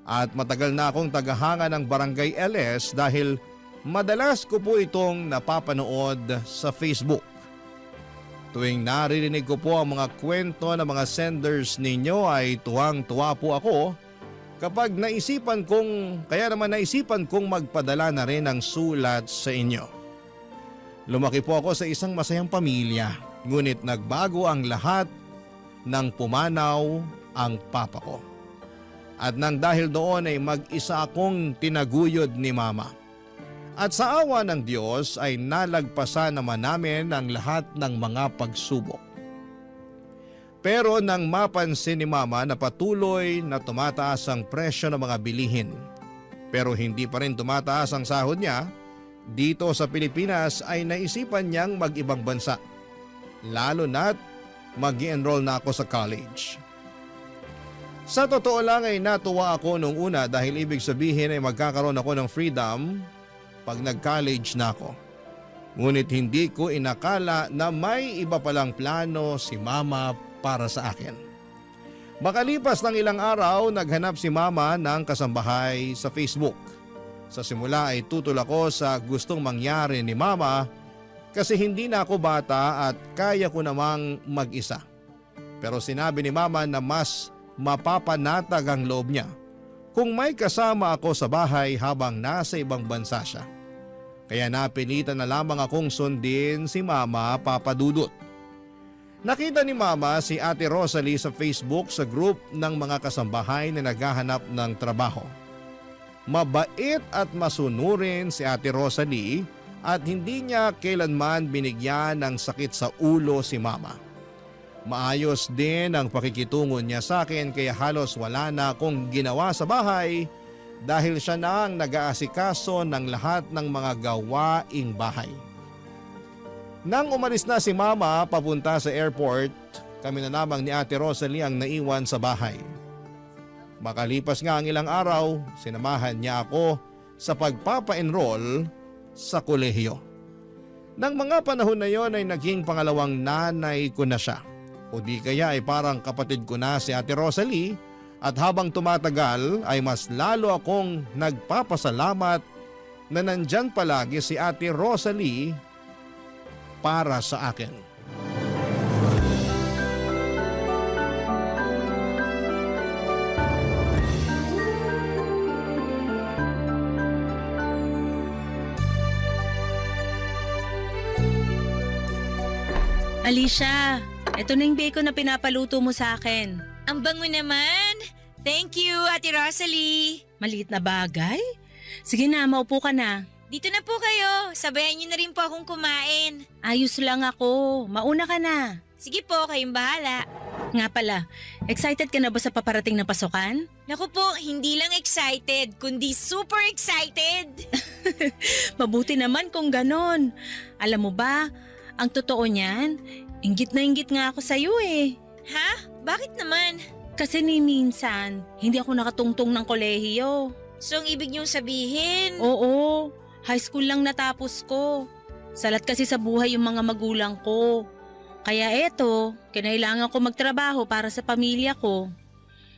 at matagal na akong tagahanga ng Barangay LS dahil Madalas ko po itong napapanood sa Facebook. Tuwing naririnig ko po ang mga kwento ng mga senders ninyo ay tuwang-tuwa po ako kapag naisipan kong magpadala na rin ng sulat sa inyo. Lumaki po ako sa isang masayang pamilya, ngunit nagbago ang lahat nang pumanaw ang papa ko. At nang dahil doon ay mag-isa akong tinaguyod ni mama. At sa awa ng Diyos ay nalagpasan naman namin ang lahat ng mga pagsubok. Pero nang mapansin ni mama na patuloy na tumataas ang presyo ng mga bilihin, pero hindi pa rin tumataas ang sahod niya, dito sa Pilipinas ay naisipan niyang mag-ibang bansa. Lalo na't mag-i-enroll na ako sa college. Sa totoo lang ay natuwa ako nung una dahil ibig sabihin ay magkakaroon ako ng freedom pag nag-college na ako. Ngunit hindi ko inakala na may iba palang plano si mama para sa akin. Makalipas ng ilang araw, naghanap si mama ng kasambahay sa Facebook. Sa simula ay tutol ako sa gustong mangyari ni mama kasi hindi na ako bata at kaya ko namang mag-isa. Pero sinabi ni mama na mas mapapanatag ang loob niya kung may kasama ako sa bahay habang nasa ibang bansa siya. Kaya napilitan na lamang akong sundin si Mama Papadudot. Nakita ni Mama si Ate Rosalie sa Facebook sa group ng mga kasambahay na naghahanap ng trabaho. Mabait at masunurin si Ate Rosalie at hindi niya kailanman binigyan ng sakit sa ulo si Mama. Maayos din ang pakikitungo niya sa akin kaya halos wala na akong ginawa sa bahay dahil siya na ang nag-aasikaso ng lahat ng mga gawaing bahay. Nang umalis na si Mama papunta sa airport, kami na lamang ni Ate Rosalie ang naiwan sa bahay. Makalipas nga ang ilang araw, sinamahan niya ako sa pagpapa-enroll sa kolehiyo. Nang mga panahon na yon ay naging pangalawang nanay ko na siya. O di kaya ay parang kapatid ko na si Ate Rosalie. At habang tumatagal ay mas lalo akong nagpapasalamat na nandyan palagi si Ate Rosalie para sa akin. Alicia, eto na yung bacon na pinapaluto mo sa akin. Ang bango naman! Thank you, Ate Rosalie! Maliit na bagay? Sige na, maupo ka na. Dito na po kayo. Sabayan niyo na rin po akong kumain. Ayos lang ako. Mauna ka na. Sige po, kayong bahala. Nga pala, excited ka na ba sa paparating na pasukan? Naku po, hindi lang excited, kundi super excited! Mabuti naman kung ganon. Alam mo ba, ang totoo niyan, inggit na inggit nga ako sa'yo eh. Ha? Bakit naman? Kasi ni minsan, hindi ako nakatungtong ng kolehiyo. So ang ibig niyong sabihin? Oo, high school lang natapos ko. Salat kasi sa buhay yung mga magulang ko. Kaya eto, kinailangan ko magtrabaho para sa pamilya ko.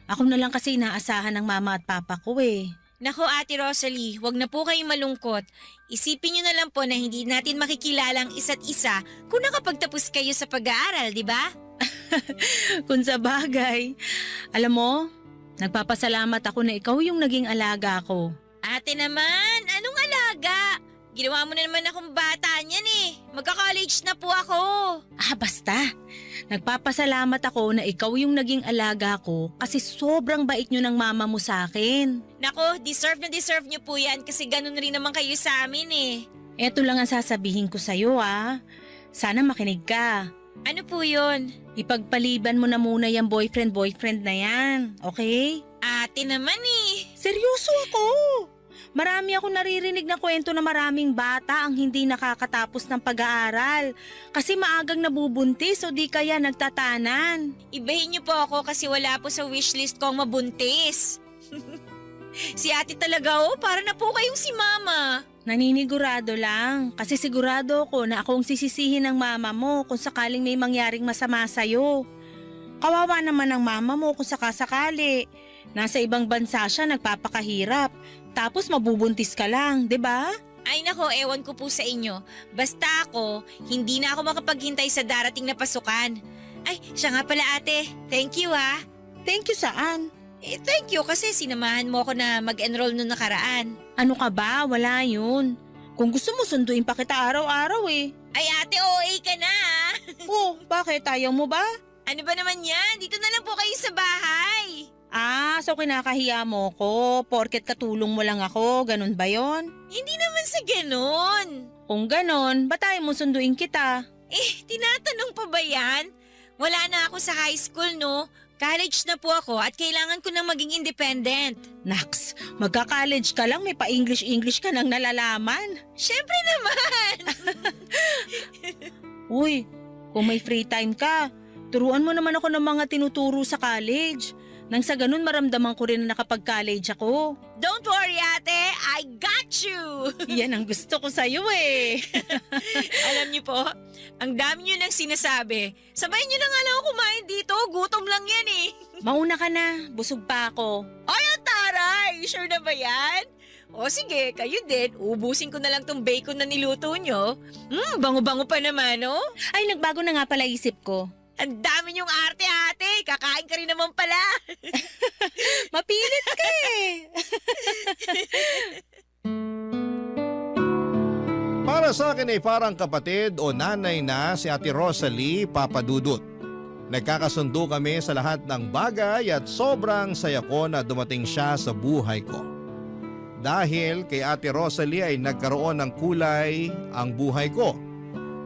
Ako na lang kasi inaasahan ng mama at papa ko eh. Nako Ate Rosalie, wag na po kayong malungkot. Isipin niyo na lang po na hindi natin makikilala ang isa't isa kung nakapagtapos kayo sa pag-aaral, di ba? Kung sa bagay. Alam mo, nagpapasalamat ako na ikaw yung naging alaga ko. Ate naman, anong alaga? Ginawa mo na naman akong bata niyan eh. Magka-college na po ako. Basta. Nagpapasalamat ako na ikaw yung naging alaga ko kasi sobrang bait nyo ng mama mo sa akin. Nako, deserve na deserve niyo po yan kasi ganun rin naman kayo sa amin eh. Eto lang ang sasabihin ko sa'yo Sana makinig ka. Ano po yun? Ipagpaliban mo na muna yung boyfriend na yan, okay? Ate naman eh. Seryoso ako! Marami ako naririnig na kwento na maraming bata ang hindi nakakatapos ng pag-aaral kasi maagang nabubuntis o di kaya nagtatanan. Ibahin niyo po ako kasi wala po sa wishlist ko ang mabuntis. Si ate talaga para na po kayong si mama. Naninigurado lang kasi sigurado ko na akong sisisihin ng mama mo kung sakaling may mangyaring masama sa'yo. Kawawa naman ang mama mo kung sakasakali. Nasa ibang bansa siya nagpapakahirap. Tapos mabubuntis ka lang, 'di ba? Ay nako, ewan ko po sa inyo. Basta ako, hindi na ako makapaghintay sa darating na pasukan. Ay, siya nga pala ate. Thank you ah. Thank you saan? Thank you kasi sinamahan mo ako na mag-enroll noong nakaraan. Ano ka ba? Wala yun. Kung gusto mo, sunduin pa kita araw-araw eh. Ay ate, OA ka na ah. Oh, bakit? Ayaw mo ba? Ano ba naman yan? Dito na lang po kayo sa bahay. So kinakahiya mo ko, porket katulong mo lang ako, ganun ba yon? Hindi naman sa ganon. Kung ganon, ba't ayaw mo sunduin kita? Tinatanong pa ba yan? Wala na ako sa high school, no? College na po ako at kailangan ko nang maging independent. Naks, magka-college ka lang, may pa-English-English ka nang nalalaman. Siyempre naman! Uy, kung may free time ka, turuan mo naman ako ng mga tinuturo sa college. Nang sa ganun maramdaman ko rin na nakapag-college ako. Don't worry ate, I got you! Yan ang gusto ko sa'yo eh. Alam niyo po, ang dami niyo nang sinasabi. Sabayin niyo na nga lang ako kumain dito, gutom lang yan eh. Mauna ka na, busog pa ako. Ay, ang taray! Sure na ba yan? O sige, kayo din, ubusin ko na lang tong bacon na niluto nyo. Bango-bango pa naman, oh. Ay, nagbago na nga pala isip ko. Ang dami niyong arte-ate, kakain ka rin naman pala. Mapilit ka eh. Para sa akin ay parang kapatid o nanay na si Ate Rosalie Papadudut. Nagkakasundo kami sa lahat ng bagay at sobrang saya ko na dumating siya sa buhay ko. Dahil kay Ate Rosalie ay nagkaroon ng kulay ang buhay ko.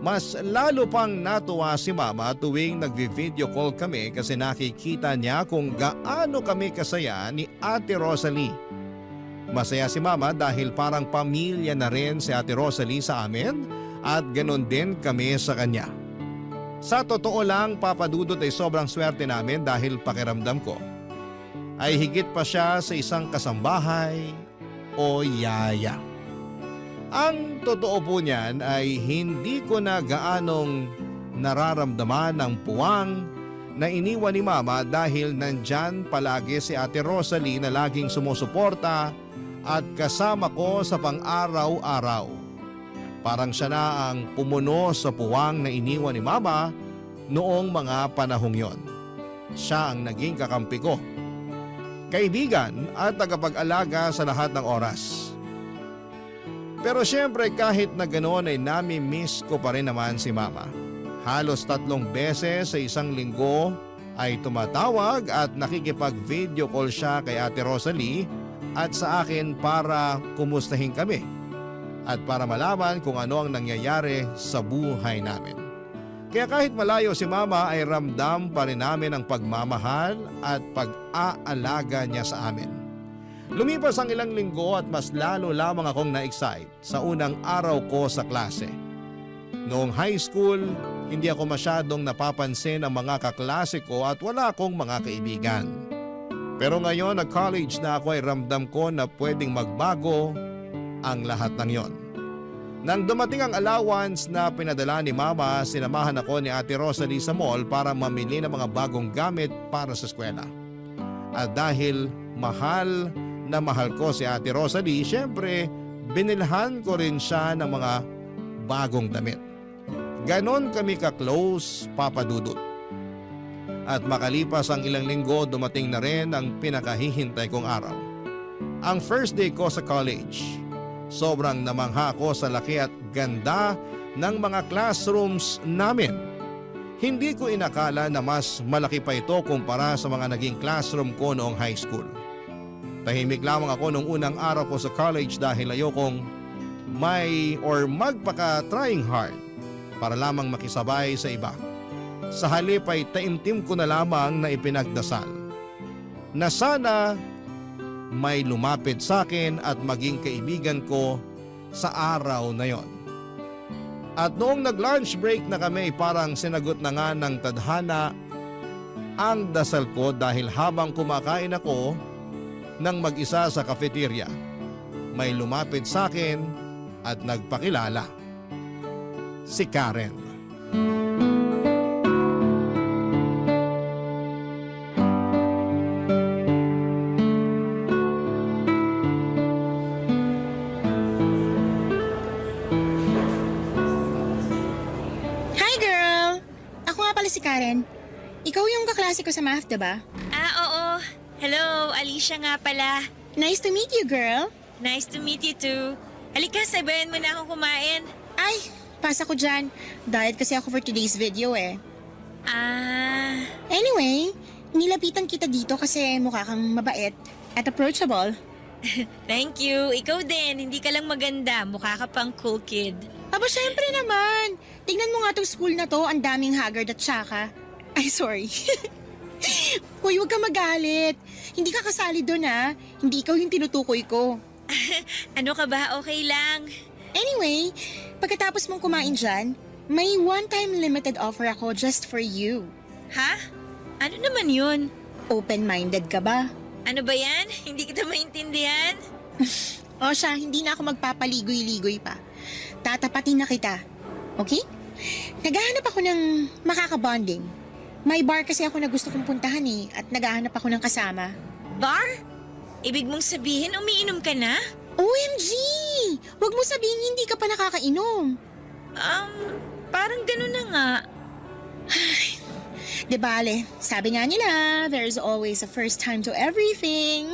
Mas lalo pang natuwa si Mama tuwing nagvi-video call kami kasi nakikita niya kung gaano kami kasaya ni Ate Rosalie. Masaya si Mama dahil parang pamilya na rin si Ate Rosalie sa amin at ganon din kami sa kanya. Sa totoo lang, Papadudot ay sobrang swerte namin dahil pakiramdam ko ay higit pa siya sa isang kasambahay o yaya. Ang totoo po niyan ay hindi ko na gaanong nararamdaman ang puwang na iniwan ni Mama dahil nandyan palagi si Ate Rosalie na laging sumusuporta at kasama ko sa pang-araw-araw. Parang siya na ang pumuno sa puwang na iniwan ni Mama noong mga panahong yon. Siya ang naging kakampi ko, kaibigan at tagapag-alaga sa lahat ng oras. Pero syempre kahit na ganoon ay nami-miss ko pa rin naman si Mama. Halos 3 beses sa isang linggo ay tumatawag at nakikipag-video call siya kay Ate Rosalie at sa akin para kumustahin kami at para malaman kung ano ang nangyayari sa buhay namin. Kaya kahit malayo si Mama ay ramdam pa rin namin ang pagmamahal at pag-aalaga niya sa amin. Lumipas ang ilang linggo at mas lalo lamang akong na-excite sa unang araw ko sa klase. Noong high school, hindi ako masyadong napapansin ang mga kaklase ko at wala akong mga kaibigan. Pero ngayon nag-college na ako ay ramdam ko na pwedeng magbago ang lahat ng yon. Nang dumating ang allowance na pinadala ni Mama, sinamahan ako ni Ate Rosalie sa mall para mamili ng mga bagong gamit para sa eskwela. At dahil mahal na mahal ko si Ate Rosalie, syempre binilhan ko rin siya ng mga bagong damit. Ganon kami ka-close, Papadudut. At makalipas ang ilang linggo, dumating na rin ang pinakahihintay kong araw. Ang first day ko sa college. Sobrang namangha ako sa laki at ganda ng mga classrooms namin. Hindi ko inakala na mas malaki pa ito kumpara sa mga naging classroom ko noong high school. Tahimik lamang ako nung unang araw ko sa college dahil ayokong magpaka-trying hard para lamang makisabay sa iba. Sa halip ay taimtim ko na lamang na ipinagdasal na sana may lumapit sa akin at maging kaibigan ko sa araw na yon. At noong nag-lunch break na kami, parang sinagot na nga ng tadhana ang dasal ko dahil habang kumakain ako nang mag-isa sa cafeteria, may lumapit sa akin at nagpakilala. Si Karen. kaklase ko sa math, diba? Oo. Hello, Alicia nga pala. Nice to meet you, girl. Nice to meet you too. Halika, sabayan mo na akong kumain. Ay, pasa ko dyan. Diet kasi ako for today's video eh. Anyway, nilapitan kita dito kasi mukha kang mabait at approachable. Thank you. Ikaw din, hindi ka lang maganda. Mukha ka pang cool kid. Aba, syempre naman. Tingnan mo nga tong school na to, ang daming haggard at tsaka. Ay, sorry. Hoy, huwag ka magalit. Hindi ka kasali doon ha. Hindi ikaw yung tinutukoy ko. Ano ka ba? Okay lang. Anyway, pagkatapos mong kumain dyan, may one-time limited offer ako just for you. Ha? Ano naman yun? Open-minded ka ba? Ano ba yan? Hindi kita maintindihan? O siya, hindi na ako magpapaligoy-ligoy pa. Tatapatin na kita. Okay? Naghahanap ako ng makakabonding. May bar kasi ako na gusto kong puntahan eh, at naghahanap ako ng kasama. Bar? Ibig mong sabihin umiinom ka na? OMG! Huwag mo sabihin hindi ka pa nakakainom. Parang ganun na nga. De bale, sabi nga nila, there's always a first time to everything.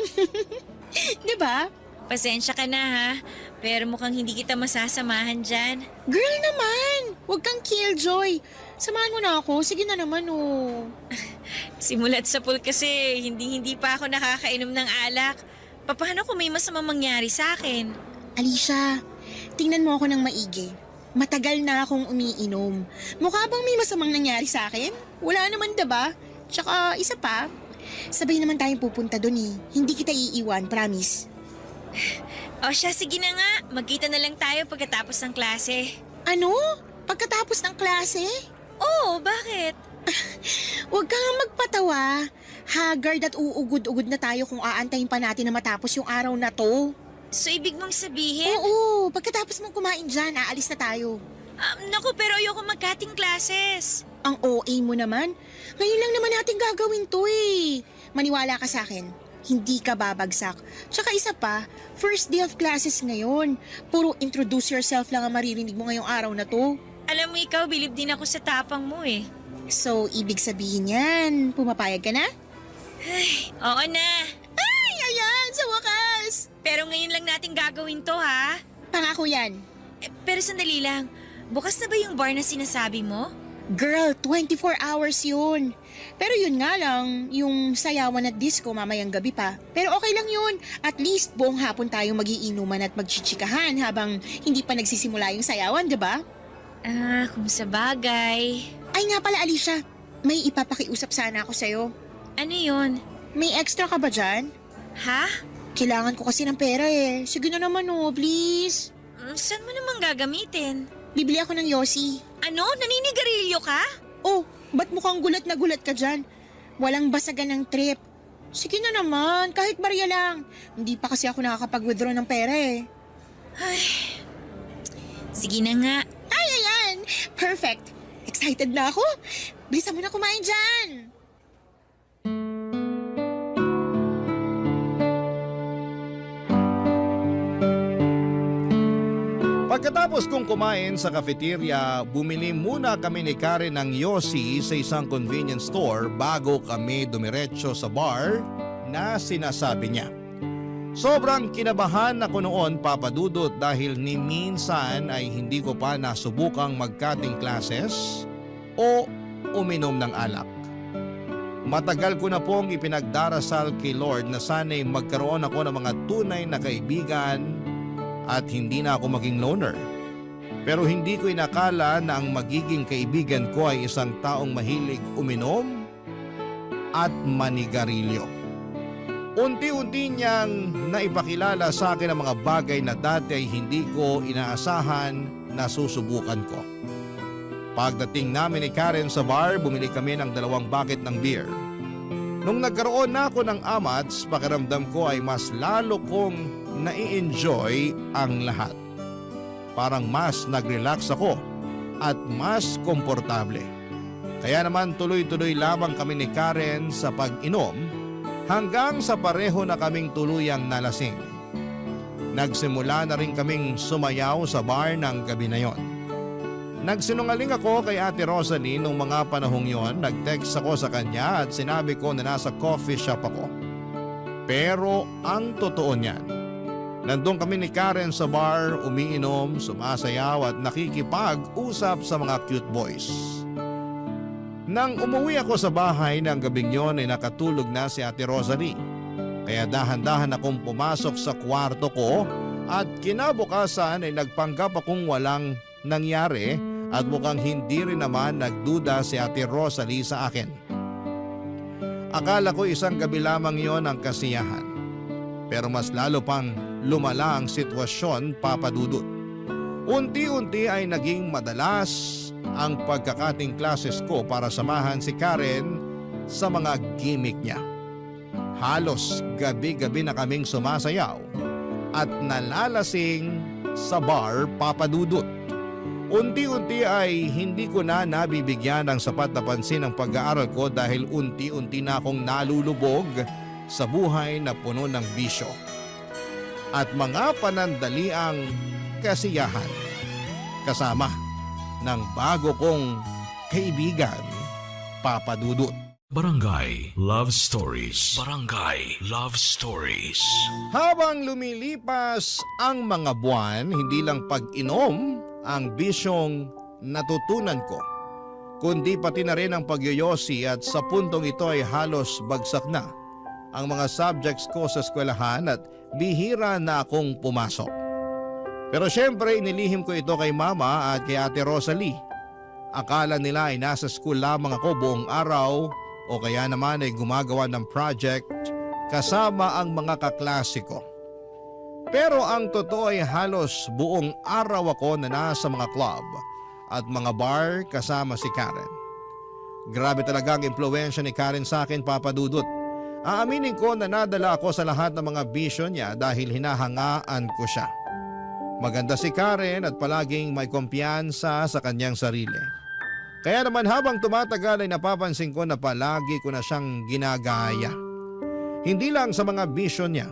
Diba? Pasensya ka na ha, pero mukhang hindi kita masasamahan dyan. Girl naman! Huwag kang killjoy. Samahan mo na ako. Sige na naman oh. Simulat sa pool kasi hindi pa ako nakakainom ng alak. Paano kung may masamang mangyari sa akin? Alicia, tingnan mo ako ng maigi. Matagal na akong umiinom. Mukha bang may masamang nangyari sa akin? Wala naman diba? Tsaka isa pa, sabay naman tayong pupunta dun eh. Hindi kita iiwan, promise. O siya, sige na nga. Magkita na lang tayo pagkatapos ng klase. Ano? Pagkatapos ng klase? Oo, bakit? Huwag kang magpatawa. Haggard at uugod-ugod na tayo kung aantayin pa natin na matapos yung araw na to. So ibig mong sabihin? Oo, pagkatapos mong kumain dyan, aalis na tayo. Naku, pero ayoko mag-cutting classes. Ang OA mo naman. Ngayon lang naman natin gagawin to eh. Maniwala ka sa akin, hindi ka babagsak. Tsaka isa pa, first day of classes ngayon. Puro introduce yourself lang ang maririnig mo ngayong araw na to. Alam mo ikaw, bilib din ako sa tapang mo eh. So, ibig sabihin yan, pumapayag ka na? Oo na. Ay, ayan, sa wakas! Pero ngayon lang natin gagawin to ha. Pangako yan. Pero sandali lang, bukas na ba yung bar na sinasabi mo? Girl, 24 hours yun. Pero yun nga lang, yung sayawan at disco mamayang gabi pa. Pero okay lang yun. At least buong hapon tayo magiinuman at magchichikahan habang hindi pa nagsisimula yung sayawan, diba? Kung sa bagay. Ay nga pala, Alicia. May ipapakiusap sana ako sa'yo. Ano yun? May extra ka ba dyan? Ha? Kailangan ko kasi ng pera eh. Sige na naman oh, please. Saan mo naman gagamitin? Bibili ako ng Yossi. Ano? Naninigarilyo ka? Oh, ba't mukhang gulat na gulat ka dyan? Walang basagan ng trip. Sige na naman, kahit barya lang. Hindi pa kasi ako nakakapag-withdraw ng pera eh. Ay, sige na nga. Ay, ayan! Perfect! Excited na ako! Bilisan mo na kumain dyan! Pagkatapos kong kumain sa cafeteria, bumili muna kami ni Karen ng Yossi sa isang convenience store bago kami dumiretso sa bar na sinasabi niya. Sobrang kinabahan ako noon, Papa Dudut, dahil ni minsan ay hindi ko pa nasubukang mag-cutting classes o uminom ng alak. Matagal ko na pong ipinagdarasal kay Lord na sana'y magkaroon ako ng mga tunay na kaibigan at hindi na ako maging loner. Pero hindi ko inakala na ang magiging kaibigan ko ay isang taong mahilig uminom at manigarilyo. Unti-unti niyang naipakilala sa akin ang mga bagay na dati ay hindi ko inaasahan na susubukan ko. Pagdating namin ni Karen sa bar, bumili kami ng 2 bucket ng beer. Nung nagkaroon na ako ng amats, pakiramdam ko ay mas lalo kong nai-enjoy ang lahat. Parang mas nag-relax ako at mas komportable. Kaya naman tuloy-tuloy lamang kami ni Karen sa pag-inom hanggang sa pareho na kaming tuluyang nalasing. Nagsimula na rin kaming sumayaw sa bar ng gabi na yon. Nagsinungaling ako kay Ate Rosalie nung mga panahong yon. Nag-text ako sa kanya at sinabi ko na nasa coffee shop ako. Pero ang totoo niyan, nandun kami ni Karen sa bar, umiinom, sumasayaw at nakikipag-usap sa mga cute boys. Nang umuwi ako sa bahay ng gabing yon ay nakatulog na si Ate Rosalie. Kaya dahan-dahan akong pumasok sa kwarto ko at kinabukasan ay nagpanggap akong walang nangyari at mukhang hindi rin naman nagduda si Ate Rosalie sa akin. Akala ko isang gabi lamang yon ang kasiyahan. Pero mas lalo pang lumala ang sitwasyon, Papa Dudut. Unti-unti ay naging madalas ang pagkakating classes ko para samahan si Karen sa mga gimmick niya. Halos gabi-gabi na kaming sumasayaw at nalalasing sa bar, Papa Dudut. Unti-unti ay hindi ko na nabibigyan ng sapat na pansin ang pag-aaral ko dahil unti-unti na akong nalulubog sa buhay na puno ng bisyo at mga panandaliang kasiyahan kasama ng bago kong kaibigan, Papa Dudut. Barangay Love Stories. Barangay Love Stories. Habang lumilipas ang mga buwan, hindi lang pag-inom ang bisyong natutunan ko, kundi pati na rin ang pagyoyosi at sa puntong ito ay halos bagsak na ang mga subjects ko sa eskwelahan at bihira na akong pumasok. Pero syempre inilihim ko ito kay Mama at kay Ate Rosalie. Akala nila ay nasa school lamang ako buong araw o kaya naman ay gumagawa ng project kasama ang mga kaklase ko. Pero ang totoo ay halos buong araw ako na nasa mga club at mga bar kasama si Karen. Grabe talaga ang impluwensya ni Karen sa akin, Papa Dudut. Aaminin ko na nadala ako sa lahat ng mga bisyo niya dahil hinahangaan ko siya. Maganda si Karen at palaging may kumpiyansa sa kanyang sarili. Kaya naman habang tumatagal ay napapansin ko na palagi ko na siyang ginagaya. Hindi lang sa mga bisyo niya,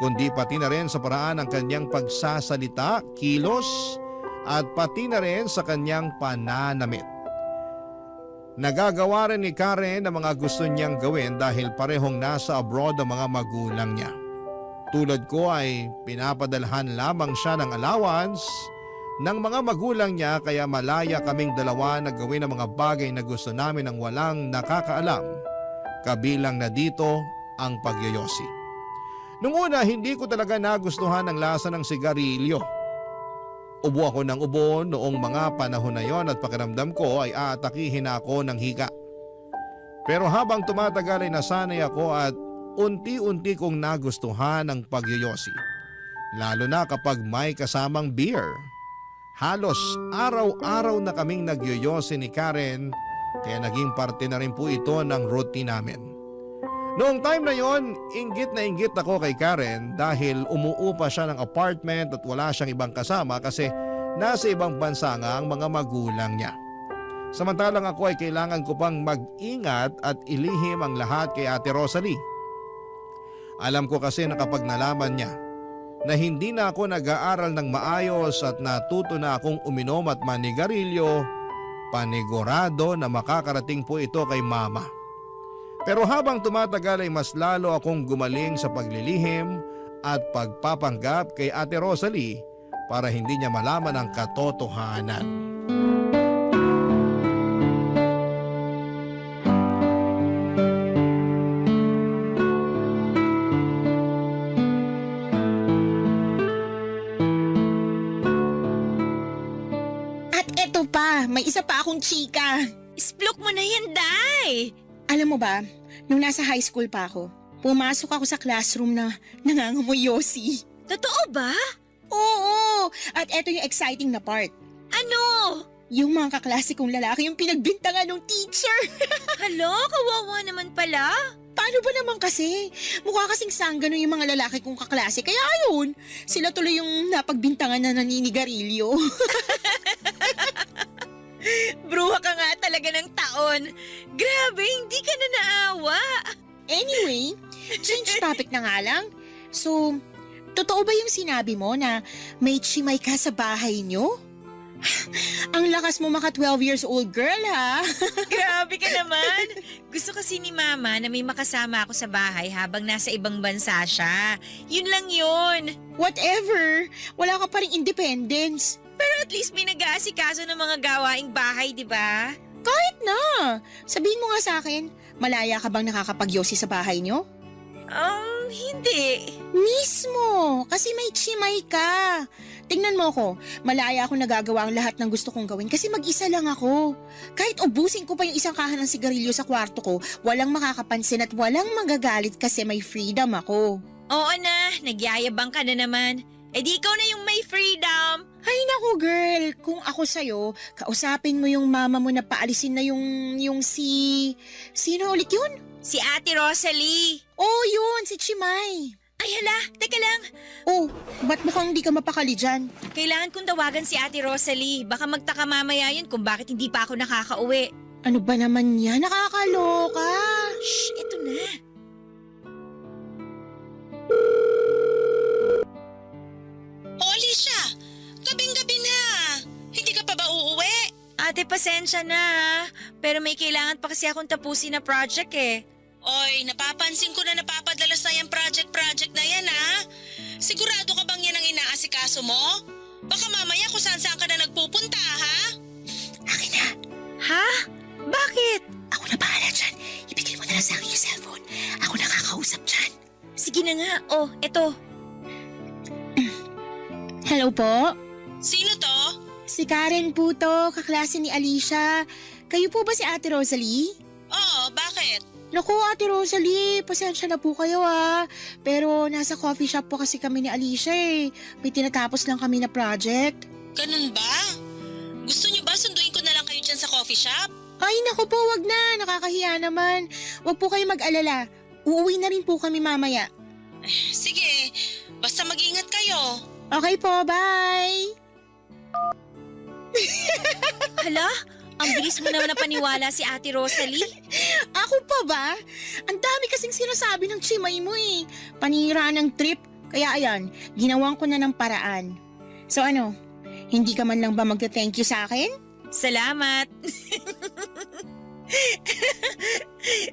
kundi pati na rin sa paraan ng kanyang pagsasalita, kilos, at pati na rin sa kanyang pananamit. Nagagawa rin ni Karen ang mga gusto niyang gawin dahil parehong nasa abroad ang mga magulang niya. Tulad ko ay pinapadalhan lamang siya ng allowance ng mga magulang niya kaya malaya kaming dalawa na gawin ang mga bagay na gusto namin ng walang nakakaalam, kabilang na dito ang pagyoyosi. Nung una hindi ko talaga nagustuhan ang lasa ng sigarilyo. Ubo ako ng ubo noong mga panahon na yon at pakiramdam ko ay aatakihin ako ng hika. Pero habang tumatagal ay nasanay ako at unti-unti kong nagustuhan ang pagyoyosi. Lalo na kapag may kasamang beer. Halos araw-araw na kaming nagyoyosi ni Karen kaya naging parte na rin po ito ng routine namin. Noong time na yon, inggit na inggit ako kay Karen dahil umuupa siya ng apartment at wala siyang ibang kasama kasi nasa ibang bansa nga ang mga magulang niya. Samantalang ako ay kailangan ko pang mag-ingat at ilihim ang lahat kay Ate Rosalie. Alam ko kasi na kapag nalaman niya na hindi na ako nag-aaral ng maayos at natuto na akong uminom at manigarilyo, panigurado na makakarating po ito kay Mama. Pero habang tumatagal ay mas lalo akong gumaling sa paglilihim at pagpapanggap kay Ate Rosalie para hindi niya malaman ang katotohanan. At eto pa, may isa pa akong chika. Isplok mo na yan, Day! Alam mo ba, nung nasa high school pa ako, pumasok ako sa classroom na nangangamoy yosi. Totoo ba? Oo! At eto yung exciting na part. Ano? Yung mga kaklase kong lalaki yung pinagbintangan ng teacher. Hala, kawawa naman pala. Paano ba naman kasi? Mukha kasing sanggano yung mga lalaki kong kaklase. Kaya ayun, sila tuloy yung napagbintangan na naninigarilyo. Bruha ka nga talaga ng taon. Grabe, hindi ka na naawa. Anyway, change topic na nga lang. So, totoo ba yung sinabi mo na may chimay ka sa bahay nyo? Ang lakas mo maka 12 years old girl ha. Grabe ka naman! Gusto kasi ni Mama na may makasama ako sa bahay habang nasa ibang bansa siya. Yun lang yun. Whatever. Wala ka pa rin independence. Pero at least may nag-aasikaso ng mga gawaing bahay, di ba? Kahit na. Sabihin mo nga sa akin, malaya ka bang nakakapagyosi sa bahay nyo? Hindi. Mismo, kasi may chimay ka. Tingnan mo ko, malaya ako nagagawa ang lahat ng gusto kong gawin kasi mag-isa lang ako. Kahit ubusin ko pa yung isang kahan ng sigarilyo sa kwarto ko, walang makakapansin at walang magagalit kasi may freedom ako. Oo na, nagyayabang ka na naman. Eh di ikaw na yung may freedom. Ay naku girl, kung ako sa'yo, kausapin mo yung mama mo na paalisin na yung si... Sino ulit yun? Si Ate Rosalie. Oh yun, si Chimay. Ay hala, teka lang. Oh, ba't mukhang hindi ka mapakali dyan? Kailangan kong tawagan si Ate Rosalie. Baka magtaka mamaya yun kung bakit hindi pa ako nakakauwi. Ano ba naman yan? Nakakaloka. Shh, eto na. Alicia, gabing-gabi na. Hindi ka pa ba uuwi? Ate, pasensya na ha. Pero may kailangan pa kasi akong tapusin na project eh. Oy, napapansin ko na napapadalas na yung project na yan ha. Sigurado ka bang yan ang inaasikaso mo? Baka mamaya kung saan-saan ka na nagpupunta ha? Akin na. Ha? Bakit? Ako na bahala dyan. Ibigay mo na lang sa akin yung cellphone. Ako nakakausap dyan. Sige na nga. Oh, eto. Hello po? Sino to? Si Karen po to, kaklase ni Alicia. Kayo po ba si Ate Rosalie? Oo, bakit? Naku, Ate Rosalie, pasensya na po kayo Pero nasa coffee shop po kasi kami ni Alicia eh. May tinatapos lang kami na project. Ganun ba? Gusto niyo ba sunduin ko na lang kayo dyan sa coffee shop? Ay, naku po, wag na. Nakakahiya naman. Wag po kayo mag-alala. Uuwi na rin po kami mamaya. Sige, basta mag-ingat kayo. Okay po, bye! Hala? Ang bilis mo naman napaniwala si Ate Rosalie. Ako pa ba? Ang dami kasing sinasabi ng chimay mo eh. Panira ng trip. Kaya ayan, ginawan ko na ng paraan. So ano, hindi ka man lang ba magte-thank you sa akin? Salamat.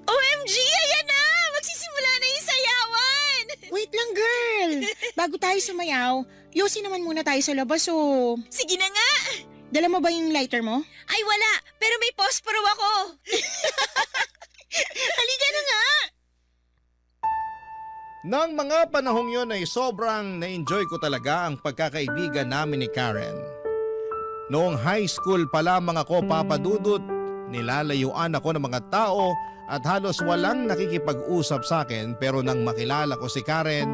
OMG, ayan na! Magsisimula na yung sayawan! Wait lang girl. Bago tayo sumayaw, yosi naman muna tayo sa labas oh. Sige na nga! Dala mo ba yung lighter mo? Ay wala, pero may posporo ako. Halika na nga! Nang mga panahong yon ay sobrang na-enjoy ko talaga ang pagkakaibigan namin ni Karen. Noong high school pa lamang ako papadudot, nilalayuan ako ng mga tao at halos walang nakikipag-usap sa akin pero nang makilala ko si Karen,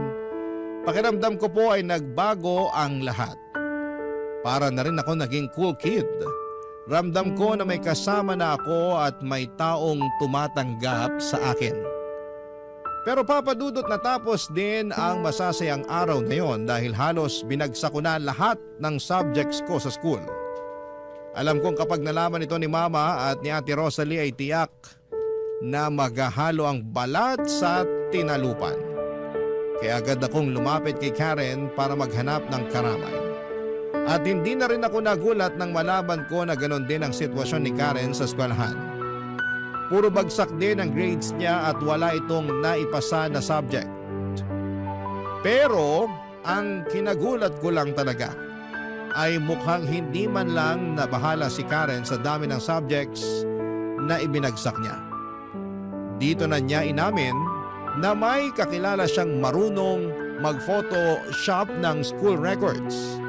pakiramdam ko po ay nagbago ang lahat. Para na rin ako naging cool kid. Ramdam ko na may kasama na ako at may taong tumatanggap sa akin. Pero papadudot natapos din ang masasayang araw na yon dahil halos binagsak ko na lahat ng subjects ko sa school. Alam kong kapag nalaman ito ni Mama at ni Ate Rosalie ay tiyak na maghahalo ang balat sa tinalupan. Kaya agad akong lumapit kay Karen para maghanap ng karamay. At hindi na rin ako nagulat nang malaman ko na ganon din ang sitwasyon ni Karen sa eskwelahan. Puro bagsak din ang grades niya at wala itong naipasa na subject. Pero ang kinagulat ko lang talaga ay mukhang hindi man lang nabahala si Karen sa dami ng subjects na ibinagsak niya. Dito na niya inamin na may kakilala siyang marunong mag-photoshop ng school records.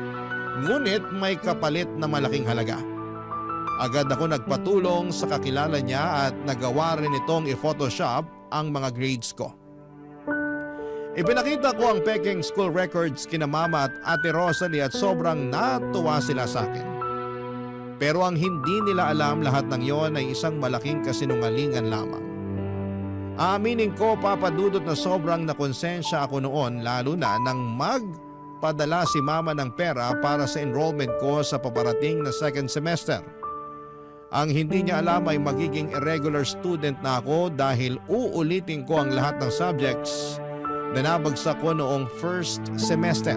Ngunit may kapalit na malaking halaga. Agad ako nagpatulong sa kakilala niya at nagawa rin itong i-photoshop ang mga grades ko. Ipinakita ko ang peking school records kina Mama at Ate Rosalie at sobrang natuwa sila sa akin. Pero ang hindi nila alam lahat ng yon ay isang malaking kasinungalingan lamang. Aminin ko papadudot na sobrang nakonsensya ako noon lalo na nang padala si Mama ng pera para sa enrollment ko sa paparating na second semester. Ang hindi niya alam ay magiging irregular student na ako dahil uulitin ko ang lahat ng subjects na nabagsak ko noong first semester.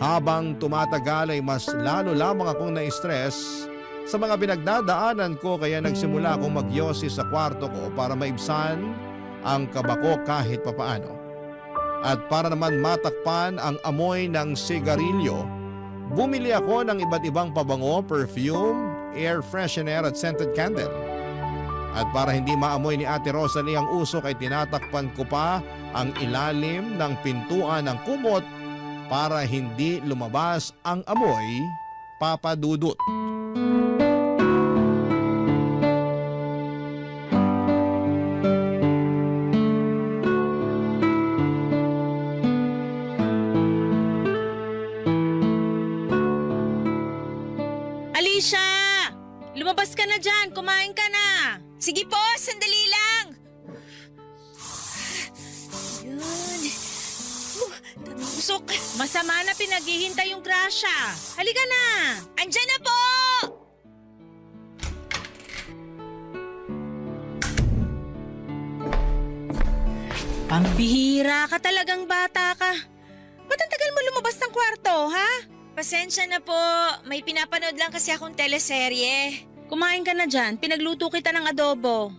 Habang tumatagal ay mas lalo lamang akong na-stress sa mga pinagdadaanan ko kaya nagsimula akong magyosi sa kwarto ko para maibsan ang kaba ko kahit papaano. At para naman matakpan ang amoy ng sigarilyo, bumili ako ng iba't ibang pabango, perfume, air freshener at scented candle. At para hindi maamoy ni Ate Rosalie ang usok ay tinatakpan ko pa ang ilalim ng pintuan ng kumot para hindi lumabas ang amoy, Papa Dudut. Alicia! Lumabas ka na dyan! Kumain ka na! Sige po, sandali lang. Yun. Daming usok. Masama na pinaghihintay yung grasya. Halika na! Andyan na po! Pambihira ka talagang bata ka. Ba't ang tagal mo lumabas ng kwarto, ha? Pasensya na po. May pinapanood lang kasi akong teleserye. Kumain ka na dyan. Pinagluto kita ng adobo.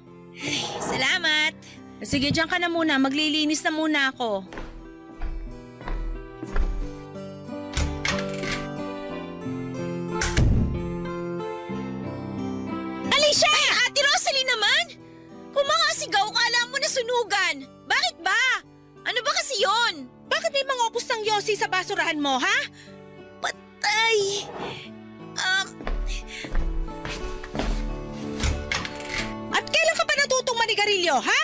Salamat. Sige, dyan ka na muna. Maglilinis na muna ako. Alicia! Ay, Ate Rosalie naman! Kung mga sigaw ka, alam mo na sunugan. Bakit ba? Ano ba kasi yon? Bakit may mga upos ng yosi sa basurahan mo, ha? Patay! At kailan ka pa natutong manigarilyo, ha?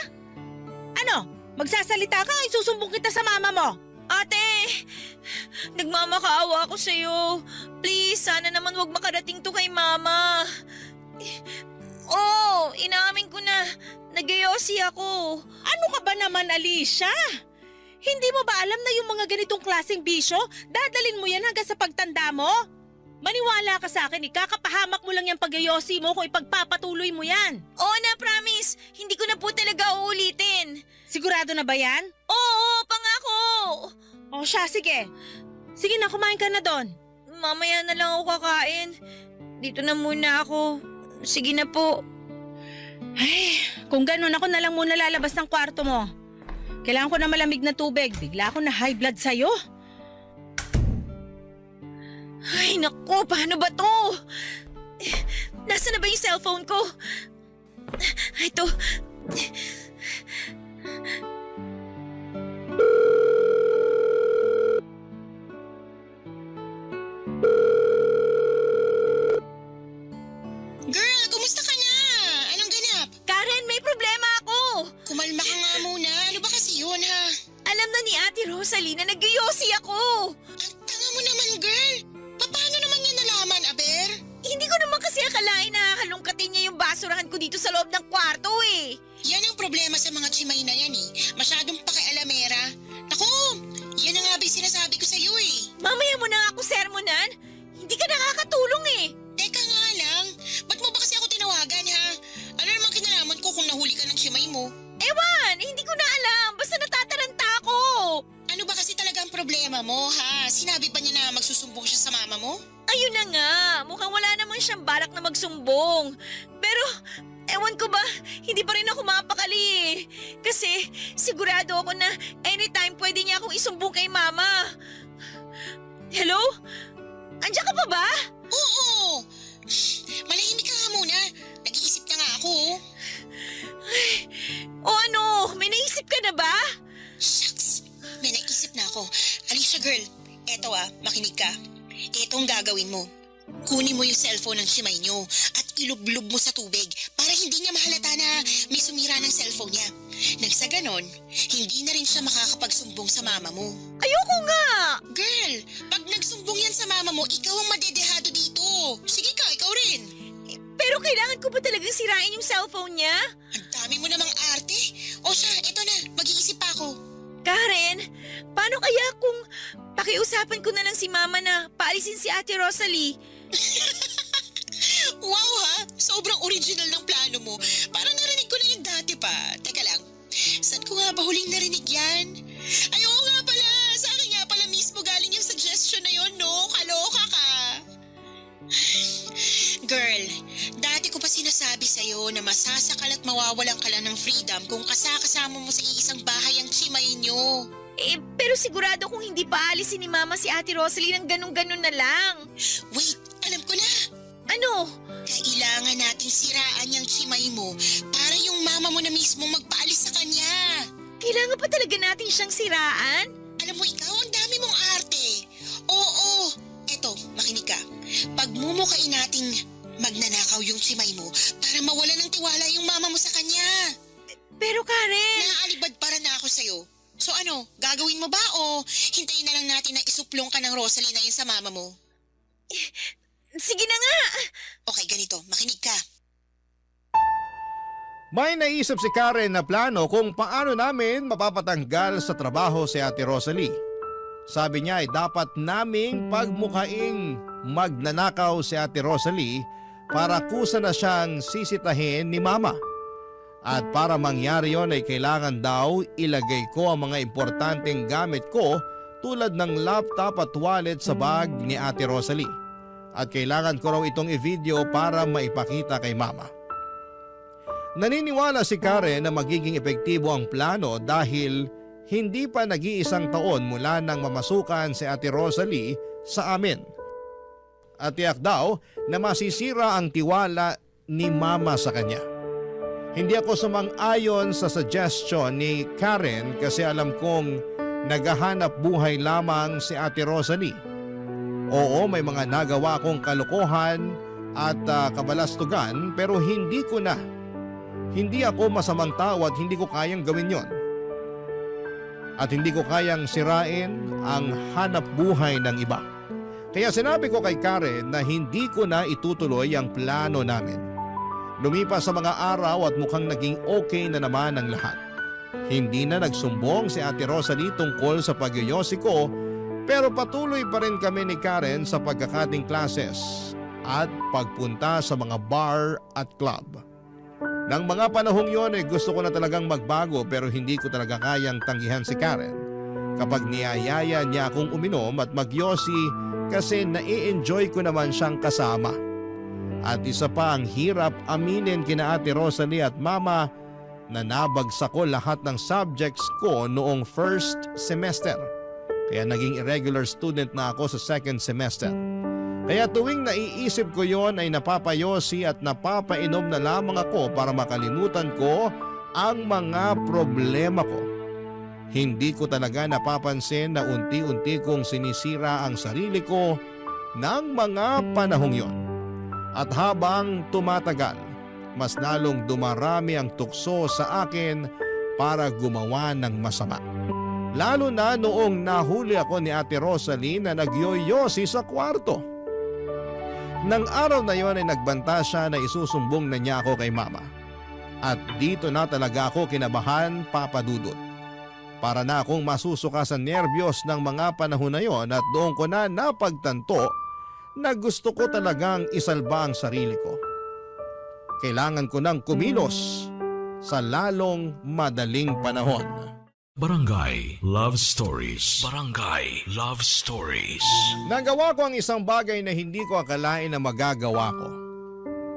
Ano? Magsasalita ka o isusumbong kita sa mama mo? Ate! Nagmamakaawa ako sa'yo. Please, sana naman wag makarating to kay Mama. Oh, inaamin ko na. Nagyosi ako. Ano ka ba naman, Alicia? Hindi mo ba alam na yung mga ganitong klaseng bisyo, dadalin mo yan hanggang sa pagtanda mo? Maniwala ka sa akin, ikakapahamak mo lang yung pagyosi mo kung ipagpapatuloy mo yan. Oo na, promise. Hindi ko na po talaga uulitin. Sigurado na ba yan? Oo, pangako. O siya, sige. Sige na, kumain ka na doon. Mamaya na lang ako kakain. Dito na muna ako. Sige na po. Ay, kung ganun, ako na lang muna lalabas ng kwarto mo. Kailangan ko na malamig na tubig. Bigla ako na high blood sa'yo. Ay, naku, paano ba to? Nasaan na ba yung cellphone ko? Ito. Girl, kumusta ka na? Anong ganap? Karen, may problema ako. Kumalma ka nga muna. Ano ba kasi yun, ha? Alam na ni Ate Rosalie na nagyosi ako. Ang tanga mo naman, girl. Paano naman niya nalaman, Aber? Hindi ko naman kasi akalain na halongkatin niya yung basurahan ko dito sa loob ng kwarto eh. Yan ang problema sa mga chimay na yan, eh. Masyadong pakialamera. Naku, yan ang nga ba yung sinasabi ko sa'yo, eh. Mamaya mo na nga ako sermonan. Hindi ka nakakatulong eh. Teka nga lang, ba't mo ba kasi ako tinawagan, ha? Ano naman kinalaman ko kung nahuli ka ng chimay mo? Ewan, hindi ko na alam. Basta natataranta ako. Ano ba kasi talaga ang problema mo, ha? Sinabi ba niya na magsusumbong siya sa mama mo? Ayun na nga, mukhang wala naman siyang balak na magsumbong. Pero, ewan ko ba, hindi pa rin ako mapakali eh. Kasi, sigurado ako na anytime pwede niya akong isumbong kay mama. Hello? Andiyan ka pa ba? Oo! Malahimik ka nga muna. Nag-iisip na nga ako, oh. O ano, may naisip ka na ba? Shucks! May naisip na ako. Alicia girl, eto makinig ka. Eto ang gagawin mo. Kunin mo yung cellphone ng Shimay nyo at ilublog mo sa tubig para hindi niya mahalata na may sumira ng cellphone niya. Nang sa ganon, hindi na rin siya makakapagsumbong sa mama mo. Ayoko nga! Girl, pag nagsumbong yan sa mama mo, ikaw ang madedehado dito. Sige ka, ikaw rin. Pero kailangan ko ba talagang sirain yung cellphone niya? Ang dami mo namang arte. O siya, eto na, mag-iisip pa ako. Karen, paano kaya kung pakiusapan ko na lang si Mama na paalisin si Ate Rosalie? Wow ha, sobrang original ng plano mo. Parang narinig ko na yung dati pa. Teka lang, saan ko nga ba huling narinig yan? Ay oo nga pala, sa akin nga pala mismo galing yung suggestion na yon na masasakal at mawawalan ka lang ng freedom kung kasama mo sa iisang bahay ang chimay nyo. Pero sigurado kung hindi pa alisin ni Mama si Ate Rosalie ng ganun-ganun na lang. Wait, alam ko na. Ano? Kailangan nating siraan yung chimay mo para yung mama mo na mismo magpaalis sa kanya. Kailangan pa talaga natin siyang siraan? Alam mo ikaw, ang dami mong arte. Oo, eto, makinig ka. Pagmumukain nating magnanakaw yung chimay mo para mawala ng tiwala yung mama mo sa kanya. Pero Karen… Naaalibad para na ako sa'yo. So ano, gagawin mo ba o hintayin na lang natin na isuplong ka ng Rosalie na yun sa mama mo? Sige na nga! Okay, ganito, makinig ka. May naisip si Karen na plano kung paano namin mapapatanggal sa trabaho si Ate Rosalie. Sabi niya ay dapat naming pagmukaing magnanakaw si Ate Rosalie para kusa na siyang sisitahin ni Mama. At para mangyari yon ay kailangan daw ilagay ko ang mga importanteng gamit ko tulad ng laptop at wallet sa bag ni Ate Rosalie. At kailangan ko raw itong i-video para maipakita kay Mama. Naniniwala si Karen na magiging epektibo ang plano dahil hindi pa nag-iisang taon mula nang mamasukan si Ate Rosalie sa amin. At tiyak daw na masisira ang tiwala ni Mama sa kanya. Hindi ako sumang-ayon sa suggestion ni Karen kasi alam kong naghahanap buhay lamang si Ate Rosalie. Oo, may mga nagawa akong kalokohan at kabalastugan pero hindi ko na. Hindi ako masamang tao at hindi ko kayang gawin yon. At hindi ko kayang sirain ang hanap buhay ng iba. Kaya sinabi ko kay Karen na hindi ko na itutuloy ang plano namin. Lumipas sa mga araw at mukhang naging okay na naman ang lahat. Hindi na nagsumbong si Ate Rosalie tungkol sa pagyoyosi ko pero patuloy pa rin kami ni Karen sa pagkakating classes at pagpunta sa mga bar at club. Nang mga panahong yon ay gusto ko na talagang magbago pero hindi ko talaga kayang tanggihan si Karen. Kapag niyayaya niya akong uminom at magyosi kasi nai-enjoy ko naman siyang kasama. At isa pa ang hirap aminin kina Ate Rosalie at Mama na nabagsak ko lahat ng subjects ko noong first semester. Kaya naging irregular student na ako sa second semester. Kaya tuwing naiisip ko yon ay napapayosi at napapainom na lamang ako para makalimutan ko ang mga problema ko. Hindi ko talaga napapansin na unti-unti kong sinisira ang sarili ko ng mga panahong yon. At habang tumatagal, mas lalong dumarami ang tukso sa akin para gumawa ng masama. Lalo na noong nahuli ako ni Ate Rosalie na nagyoyosi sa kwarto. Nang araw na yon ay nagbanta siya na isusumbong na niya ako kay Mama. At dito na talaga ako kinabahan, Papa Dudut. Para na akong masusuka sa nerbiyos ng mga panahon na yon at doon ko na napagtanto na gusto ko talagang isalba ang sarili ko. Kailangan ko nang kumilos sa lalong madaling panahon. Barangay Love Stories. Barangay Love Stories. Nagawa ko ang isang bagay na hindi ko akalain na magagawa ko.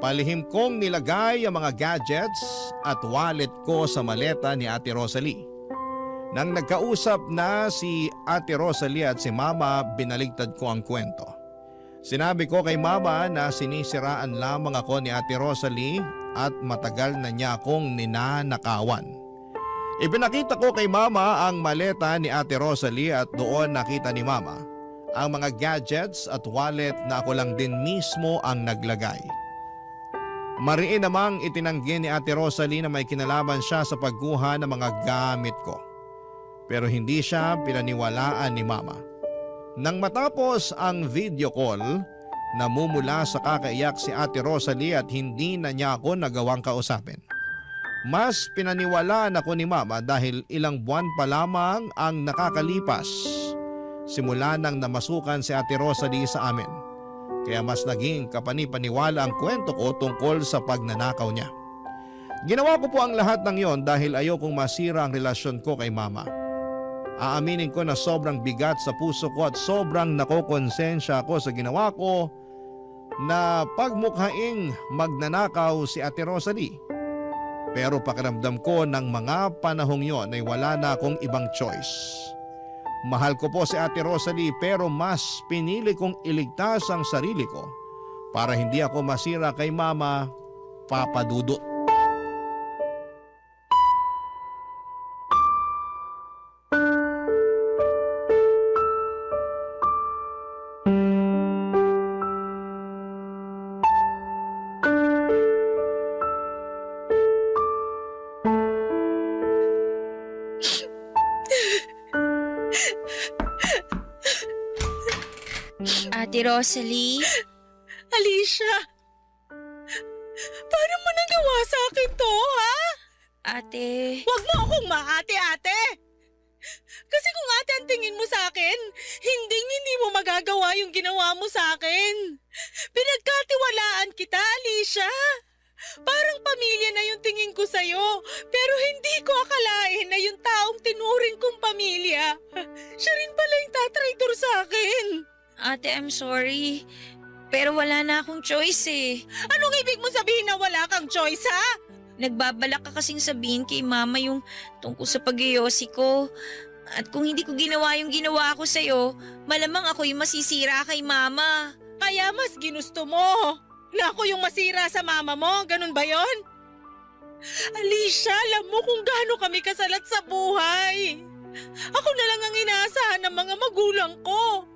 Palihim kong nilagay ang mga gadgets at wallet ko sa maleta ni Ate Rosalie. Nang nagkausap na si Ate Rosalie at si Mama, binaligtad ko ang kwento. Sinabi ko kay Mama na sinisiraan lamang ako ni Ate Rosalie at matagal na niya akong ninanakawan. Ipinakita ko kay Mama ang maleta ni Ate Rosalie at doon nakita ni Mama ang mga gadgets at wallet na ako lang din mismo ang naglagay. Mariin namang itinanggi ni Ate Rosalie na may kinalaman siya sa pagkuha ng mga gamit ko. Pero hindi siya pinaniwalaan ni Mama. Nang matapos ang video call, namumula sa kakaiyak si Ate Rosalie at hindi na niya ako nagawang kausapin. Mas pinaniwalaan ako ni Mama dahil ilang buwan pa lamang ang nakakalipas simula nang namasukan si Ate Rosalie sa amin. Kaya mas naging kapanipaniwala ang kwento ko tungkol sa pagnanakaw niya. Ginawa ko po ang lahat ng yon dahil ayokong masira ang relasyon ko kay Mama. Aaminin ko na sobrang bigat sa puso ko at sobrang nakokonsensya ako sa ginawa ko na pagmukhaing magnanakaw si Ate Rosalie. Pero pakiramdam ko ng mga panahong yon ay wala na akong ibang choice. Mahal ko po si Ate Rosalie pero mas pinili kong iligtas ang sarili ko para hindi ako masira kay Mama, Papa Dudut. Ate Rosalie? Alicia! Paano mo nagawa sa akin to, ha? Ate... Huwag mo akong maate-ate! Kasi kung ate ang tingin mo sa akin, hindi mo magagawa yung ginawa mo sa akin. Pinagkatiwalaan kita, Alicia. Parang pamilya na yung tingin ko sa'yo, pero hindi ko akalain na yung taong tinuring kong pamilya, siya rin pala yung tatraitor sa akin. Ate, I'm sorry. Pero wala na akong choice eh. Anong ibig mo sabihin na wala kang choice, ha? Nagbabalak ka kasing sabihin kay Mama yung tungkol sa pag-iyosi ko. At kung hindi ko ginawa yung ginawa ko sa'yo, malamang ako yung masisira kay Mama. Kaya mas ginusto mo na ako yung masira sa mama mo, ganun ba yon? Alicia, alam mo kung gaano kami kasalat sa buhay. Ako na lang ang inaasahan ng mga magulang ko.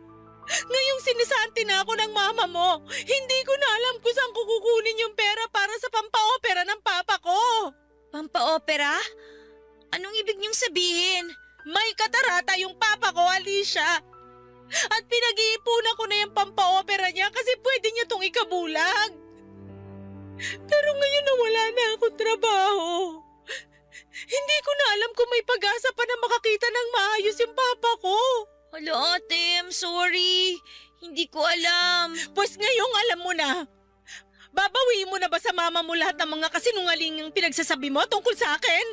Ngayong sinisanti na ako ng mama mo, hindi ko na alam kung saan ko kukunin yung pera para sa pampaopera ng papa ko. Pampaopera? Anong ibig niyong sabihin? May katarata yung papa ko, Alicia. At pinag-iipunan ko na yung pampaopera niya kasi pwede niya tong ikabulag. Pero ngayon na wala na akong trabaho. Hindi ko na alam kung may pag-asa pa na makakita ng maayos yung papa ko. Hala ate, I'm sorry. Hindi ko alam. Pues ngayong alam mo na. Babawiin mo na ba sa mama mo lahat ng mga kasinungaling yung pinagsasabi mo tungkol sa akin?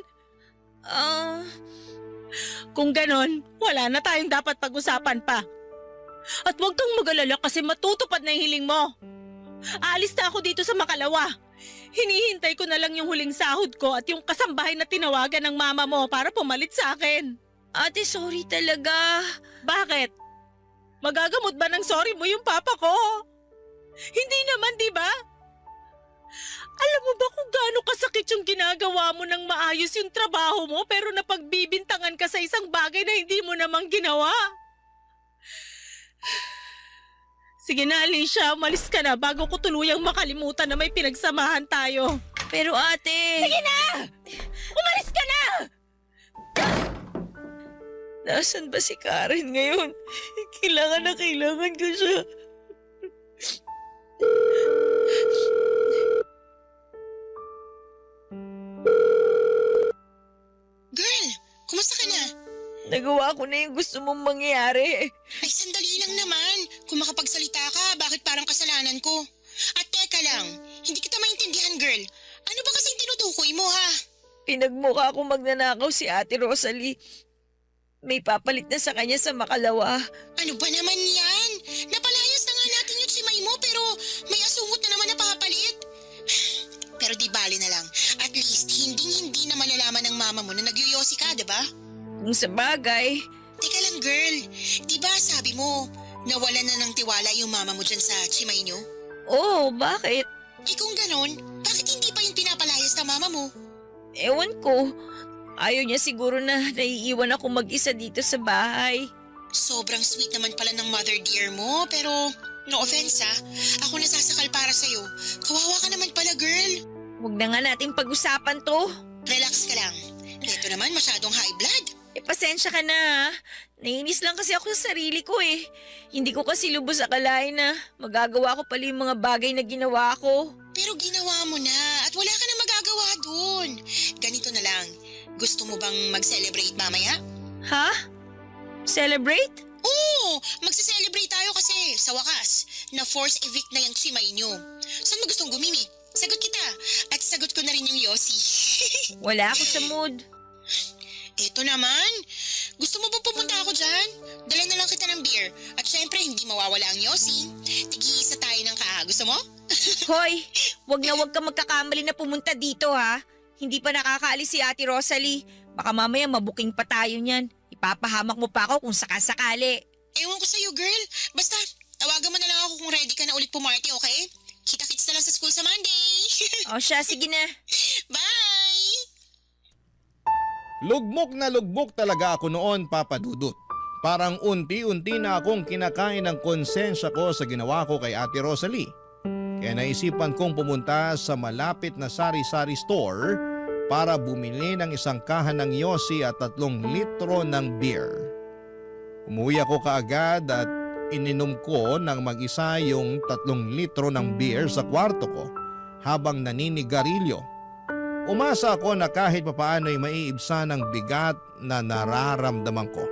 Kung ganon, wala na tayong dapat pag-usapan pa. At huwag kang mag-alala kasi matutupad na yung hiling mo. Aalis na ako dito sa Makalawa. Hinihintay ko na lang yung huling sahod ko at yung kasambahay na tinawagan ng mama mo para pumalit sa akin. Ate, sorry talaga. Bakit? Magagamot ba ng sorry mo yung papa ko? Hindi naman, di ba? Alam mo ba kung gaano kasakit yung ginagawa mo ng maayos yung trabaho mo pero napagbibintangan ka sa isang bagay na hindi mo namang ginawa? Sige na, Alicia, umalis ka na bago ko tuluyang makalimutan na may pinagsamahan tayo. Pero ate... Sige na! Umalis ka na! Nasaan ba si Karen ngayon? Kailangan ko siya. Girl, kumusta ka na? Nagawa ko na yung gusto mong mangyari. Ay, sandali lang naman. Kung makapagsalita ka, bakit parang kasalanan ko? At teka lang, hindi kita maintindihan, girl. Ano ba kasing tinutukoy mo, ha? Pinagmukha akong magnanakaw si Ate Rosalie. May papalit na sa kanya sa Makalawa. Ano ba naman yan? Napalayas na nga natin yung simay mo pero may asungot na naman na papalit. Pero di bali na lang. At least, hindi na malalaman ng mama mo na nagyoyosi ka, diba? Kung sa bagay, Teka lang, girl. Diba sabi mo, nawalan na ng tiwala yung mama mo dyan sa chimay nyo? oo, bakit? Eh kung ganon, bakit hindi pa yung pinapalayas ng mama mo? Ewan ko. Ayaw niya siguro na naiiwan ako mag-isa dito sa bahay. Sobrang sweet naman pala ng mother dear mo, pero no offense ha, ako nasasakal para sa'yo. Kawawa ka naman pala, girl. Huwag na nga natin pag-usapan to. Relax ka lang. Ito naman masyadong high blood. Pasensya ka na ha. Naiinis lang kasi ako sa sarili ko eh. Hindi ko kasi lubos akalain na magagawa ko pala yung mga bagay na ginawa ko. Pero ginawa mo na at wala ka na magagawa dun. Ganito na lang, gusto mo bang mag-celebrate mamaya? Ha? Celebrate? Oo, magse-celebrate tayo kasi sa wakas, na-force evict na yung chimay nyo. Saan mo gustong gumimik? Sagot kita at sagot ko na rin yung Yossi. Wala ako sa mood. Eto naman, gusto mo ba pumunta ako dyan? Dala na lang kita ng beer. At syempre, hindi mawawala ang Yossi. Tigi-isa tayo ng kaa. Gusto mo? Hoy, wag na wag ka magkakamali na pumunta dito ha. Hindi pa nakakaalis si Ate Rosalie. Baka mamaya mabuking pa tayo niyan. Ipapahamak mo pa ako kung sakasakali. Ewan ko sa'yo, girl. Basta, tawagan mo na lang ako kung ready ka na ulit pumarty, okay? Kita-kits na lang sa school sa Monday. O siya, sige na. Bye! Lugmok talaga ako noon, Papa Dudut. Parang unti-unti na akong kinakain ng konsensya ko sa ginawa ko kay Ate Rosalie. Kaya naisipan kong pumunta sa malapit na sari-sari store para bumili ng isang kahan ng yosi at 3 litro ng beer. Umuwi ako kaagad at ininom ko ng mag-isa yung 3 litro ng beer sa kwarto ko habang naninigarilyo. Umasa ako na kahit papaano ay maiibsan ang bigat na nararamdaman ko.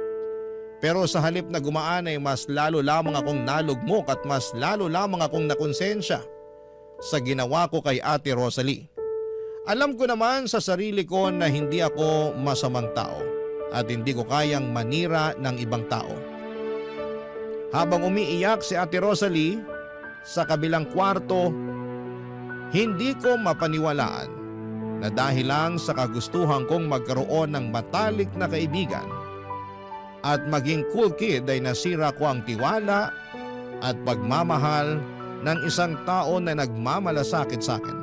Pero sa halip na gumaan ay mas lalo lamang akong nalugmok at mas lalo lamang akong nakonsensya sa ginawa ko kay Ate Rosalie. Alam ko naman sa sarili ko na hindi ako masamang tao at hindi ko kayang manira ng ibang tao. Habang umiiyak si Ate Rosalie sa kabilang kwarto, hindi ko mapaniwalaan na dahil lang sa kagustuhan kong magkaroon ng matalik na kaibigan at maging cool kid ay nasira ko ang tiwala at pagmamahal ng isang tao na nagmamalasakit sa akin.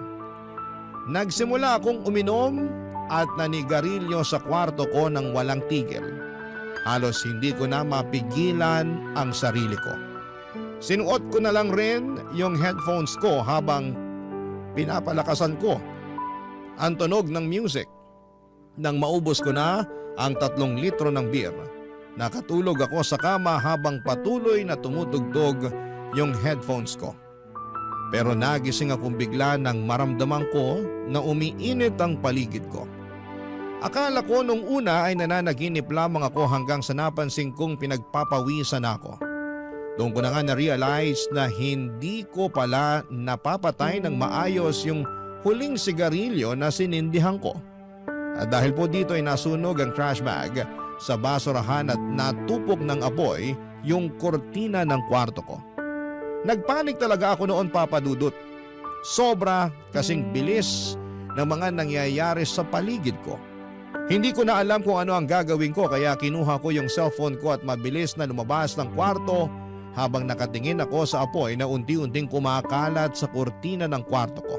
Nagsimula akong uminom at nanigarilyo sa kwarto ko ng walang tigil. Halos hindi ko na mapigilan ang sarili ko. Sinuot ko na lang rin yung headphones ko habang pinapalakasan ko ang tunog ng music. Nang maubos ko na ang 3 litro ng beer, nakatulog ako sa kama habang patuloy na tumutugtog yung headphones ko. Pero nagising akong bigla nang maramdaman ko na umiinit ang paligid ko. Akala ko nung una ay nananaginip lamang ako hanggang sa napansin kong pinagpapawisan ako. Doon ko na nga na-realize na hindi ko pala napapatay ng maayos yung huling sigarilyo na sinindihan ko. At dahil po dito ay nasunog ang trash bag sa basurahan at natupok ng apoy yung kortina ng kwarto ko. Nagpanik talaga ako noon, Papa Dudut. Sobra kasing bilis ng mga nangyayari sa paligid ko. Hindi ko na alam kung ano ang gagawin ko kaya kinuha ko yung cellphone ko at mabilis na lumabas ng kwarto habang nakatingin ako sa apoy na unti-unting kumakalat sa kortina ng kwarto ko.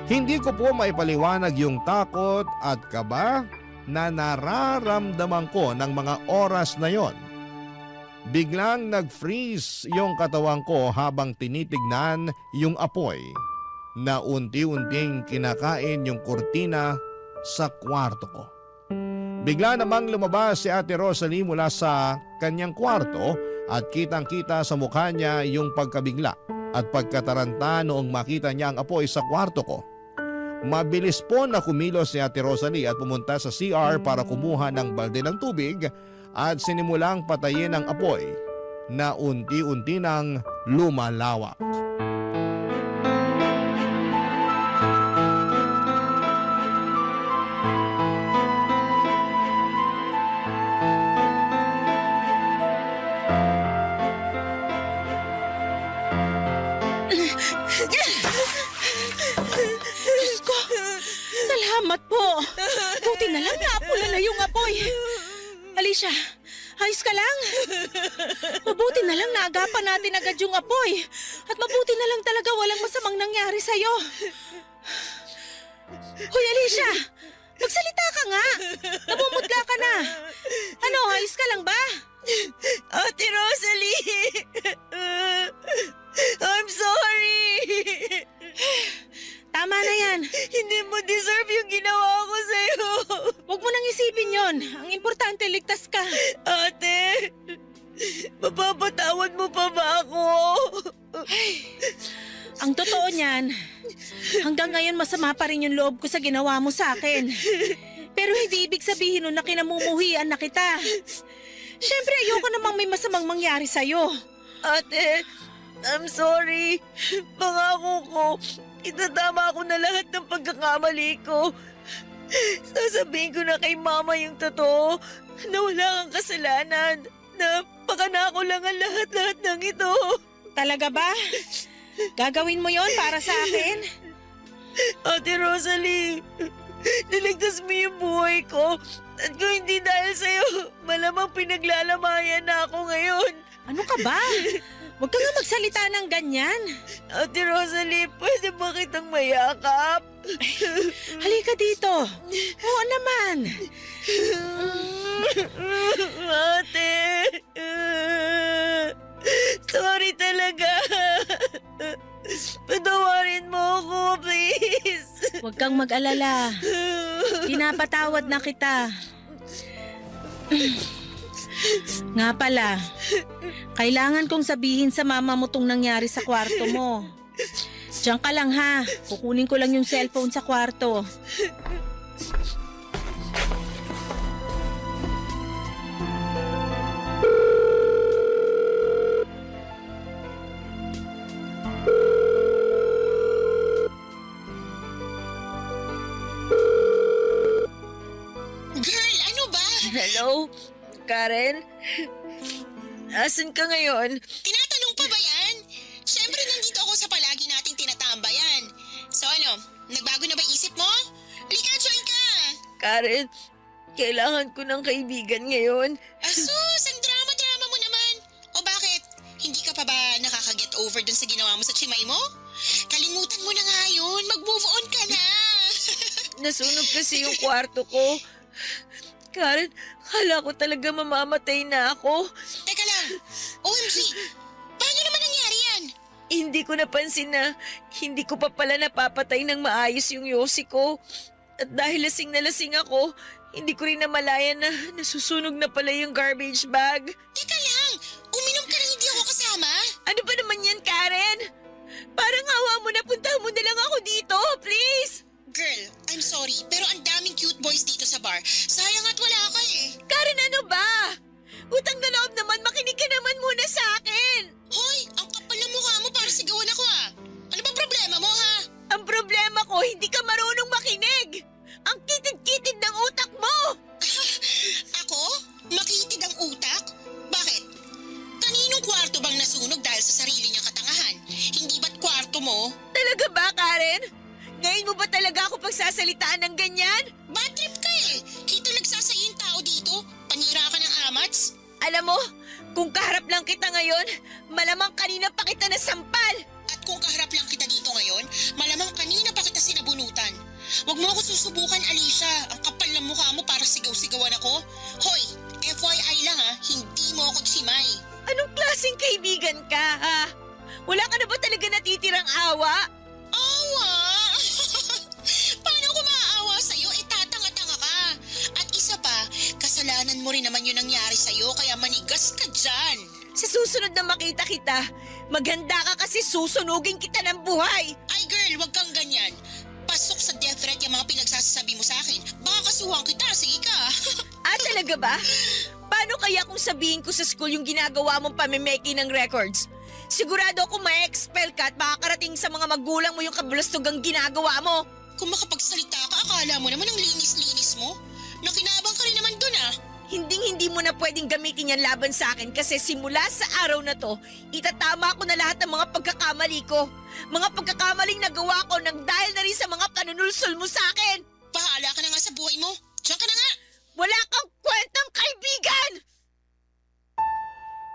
Hindi ko po maipaliwanag yung takot at kaba na nararamdaman ko ng mga oras na yon. Biglang nag-freeze yung katawan ko habang tinitignan yung apoy na unti-unting kinakain yung kurtina sa kwarto ko. Bigla namang lumabas si Ate Rosalie mula sa kanyang kwarto at kitang-kita sa mukha niya yung pagkabigla at pagkataranta noong makita niya ang apoy sa kwarto ko. Mabilis po na kumilos si Ate Rosalie at pumunta sa CR para kumuha ng balde ng tubig at sinimulang patayin ang apoy na unti-unti nang lumalawak. Diyos ko, salamat po. Buti na lang naapula na yung apoy. Alicia, ayos ka lang? Mabuti na lang naagapan natin agad yung apoy. At mabuti na lang talaga walang masamang nangyari sa'yo. Hoy Alicia, magsalita ka nga. Namumutla ka na. Ano, ayos ka lang ba? Ate Rosalie! I'm sorry! Tama na yan. Hindi mo deserve yung ginawa ko sa'yo. Huwag mo nang isipin yon. Ang importante, ligtas ka. Ate, mapapatawad mo pa ba ako? Ang totoo niyan, hanggang ngayon masama pa rin yung loob ko sa ginawa mo sa akin. Pero hindi ibig sabihin nun na kinamumuhian na kita. Siyempre ayoko namang may masamang mangyari sa'yo. Ate, I'm sorry. Pangako ko, itatama ko na lahat ng pagkakamali ko. Sasabihin ko na kay Mama yung totoo na wala kang kasalanan. Na pakanako lang ang lahat-lahat ng ito. Talaga ba? Gagawin mo yon para sa akin? Ate Rosalie, Niligtas mo yung buhay ko. At kung hindi dahil sa'yo, malamang pinaglalamayan na ako ngayon. Ano ka ba? Huwag ka nga magsalita ng ganyan. Ate Rosalie, pwede ba kitang mayakap? Halika dito. Oo naman. Ate! Sorry talaga. Patawarin mo ako, please. Huwag kang mag-alala. Pinapatawad na kita. Nga pala, kailangan kong sabihin sa mama mo tong nangyari sa kwarto mo. Diyan ka lang ha. Kukunin ko lang yung cellphone sa kwarto. Girl, ano ba? Hello? Karen? Asan ka ngayon? Tinatanong pa ba yan? Siyempre nandito ako sa palagi nating tinatambayan. So ano, nagbago na ba isip mo? Halika, join ka! Karen, kailangan ko ng kaibigan ngayon. Asus, ang drama-drama mo naman. O bakit? Hindi ka pa ba nakaka-get over dun sa ginawa mo sa chimay mo? Kalimutan mo na nga yun. Mag-move on ka na. Nasunog kasi yung kwarto ko. Karen, kala ko talaga mamamatay na ako. Teka lang. OMG, paano naman nangyari yan? Hindi ko napansin na hindi ko pa pala napapatay ng maayos yung yosi ko. At dahil lasing na lasing ako, hindi ko rin namalayan na nasusunog na pala yung garbage bag. Teka lang, uminom ka nang hindi ako kasama? Ano ba naman yan, Karen? Parang hawa mo na, punta mo na lang ako dito, please! Girl, I'm sorry, pero ang daming cute boys dito sa bar. Sayang at wala ka eh. Karen, ano ba? Utang na loob naman, makinig ka naman muna sa akin! Hoy, ang kapal na mukha mo para sigawan ako ah. Ano ba problema mo ha? Ang problema ko, hindi ka marunong makinig! Ang kitid-kitid ng utak mo! Ako? Makitid ang utak? Bakit? Kaninong kwarto bang nasunog dahil sa sarili niyang katangahan? Hindi ba't kwarto mo? Talaga ba, Karen? Ngayon mo ba talaga ako pagsasalitaan ng ganyan? Bad trip ka eh. Kita nagsasayo yung tao dito. Panira ka ng amats. Alam mo, kung kaharap lang kita ngayon, malamang kanina pa kita nasampal! At kung kaharap lang kita dito ngayon, malamang kanina pa kita sinabunutan. Huwag mo ako susubukan, Alicia. Ang kapal ng mukha mo para sigaw-sigawan ako. Hoy, FYI lang ha, hindi mo ako chimay. Anong klaseng kaibigan ka, ha? Wala ka na ba talaga natitirang awa? Awa? Paano ko maaawa sa'yo? Tatanga-tanga ka. At isa pa, kasalanan mo rin naman yung nangyari sa'yo kaya manigas ka dyan. Sa susunod na makita kita, maganda ka kasi susunugin kita ng buhay. Ay girl, wag kang ganyan. Pasok sa death threat yung mga pinagsasabi mo sa akin. Baka kasuhan kita, sige ka. Talaga ba? Paano kaya kung sabihin ko sa school yung ginagawa mong pamimeki ng records? Sigurado ako ma-expel ka at makakarating sa mga magulang mo yung kabulastugang ginagawa mo. Kung makapagsalita ka, akala mo naman ang linis-linis mo. Nakinabang ka rin naman dun ah. Hindi mo na pwedeng gamitin yan laban sa akin kasi simula sa araw na to, itatama ko na lahat ng mga pagkakamali ko. Mga pagkakamaling nagawa ko nang dahil na rin sa mga panunulsol mo sa akin. Bahala ka na nga sa buhay mo. Diyan ka na nga. Wala kang kwentang kaibigan!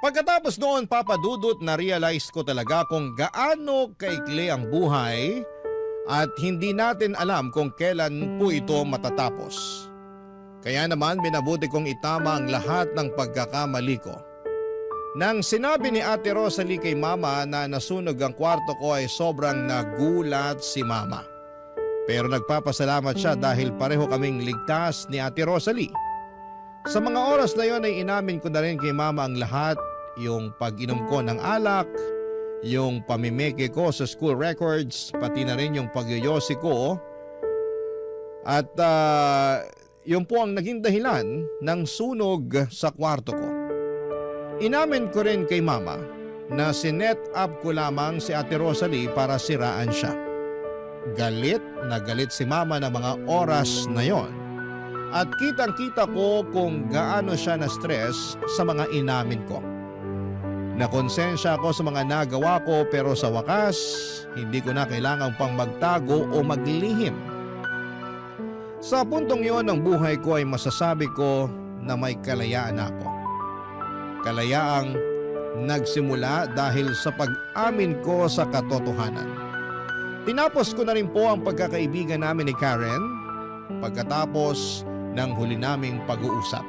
Pagkatapos noon, Papa Dudut, na-realize ko talaga kung gaano kaikli ang buhay at hindi natin alam kung kailan po ito matatapos. Kaya naman minabuti kong itama ang lahat ng pagkakamali ko. Nang sinabi ni Ate Rosalie kay Mama na nasunog ang kwarto ko ay sobrang nagulat si Mama. Pero nagpapasalamat siya dahil pareho kaming ligtas ni Ate Rosalie. Sa mga oras na yon ay inamin ko na rin kay Mama ang lahat, yung pag-inom ko ng alak, yung pamimeke ko sa school records, pati na rin yung pagyoyosi ko. At yun po ang naging dahilan ng sunog sa kwarto ko. Inamin ko rin kay Mama na sinet up ko lamang si Ate Rosalie para siraan siya. Galit na galit si Mama ng mga oras na yon. At kitang-kita ko kung gaano siya na-stress sa mga inamin ko. Nakonsensya ako sa mga nagawa ko pero sa wakas, hindi ko na kailangang pang magtago o maglihim. Sa puntong yon ng buhay ko ay masasabi ko na may kalayaan ako. Kalayaang nagsimula dahil sa pag-amin ko sa katotohanan. Tinapos ko na rin po ang pagkakaibigan namin ni Karen pagkatapos ng huli naming pag-uusap.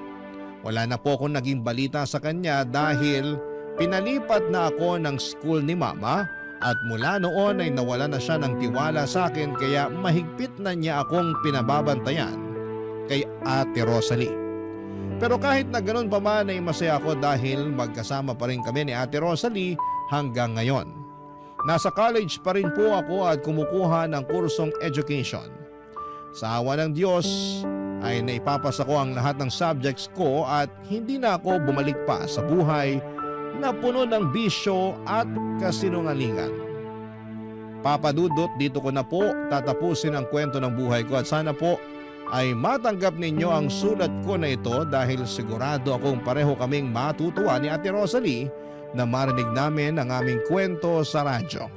Wala na po akong naging balita sa kanya dahil pinalipat na ako ng school ni Mama at mula noon ay nawala na siya ng tiwala sa akin kaya mahigpit na niya akong pinababantayan kay Ate Rosalie. Pero kahit na ganun pa man ay masaya ako dahil magkasama pa rin kami ni Ate Rosalie hanggang ngayon. Nasa college pa rin po ako at kumukuha ng kursong education. Sa awa ng Diyos ay naipapasa ko ang lahat ng subjects ko at hindi na ako bumalik pa sa buhay na puno ng bisyo at kasinungalingan. Papadudot, dito ko na po tatapusin ang kwento ng buhay ko at sana po ay matanggap ninyo ang sulat ko na ito dahil sigurado akong pareho kaming matutuwa ni Ate Rosalie na marinig namin ang aming kwento sa radyo.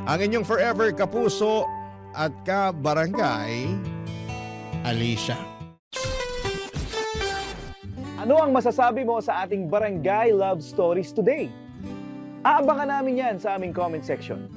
Ang inyong forever kapuso at kabarangay, Alicia. Ano ang masasabi mo sa ating Barangay Love Stories today? Aabangan namin yan sa aming comment section.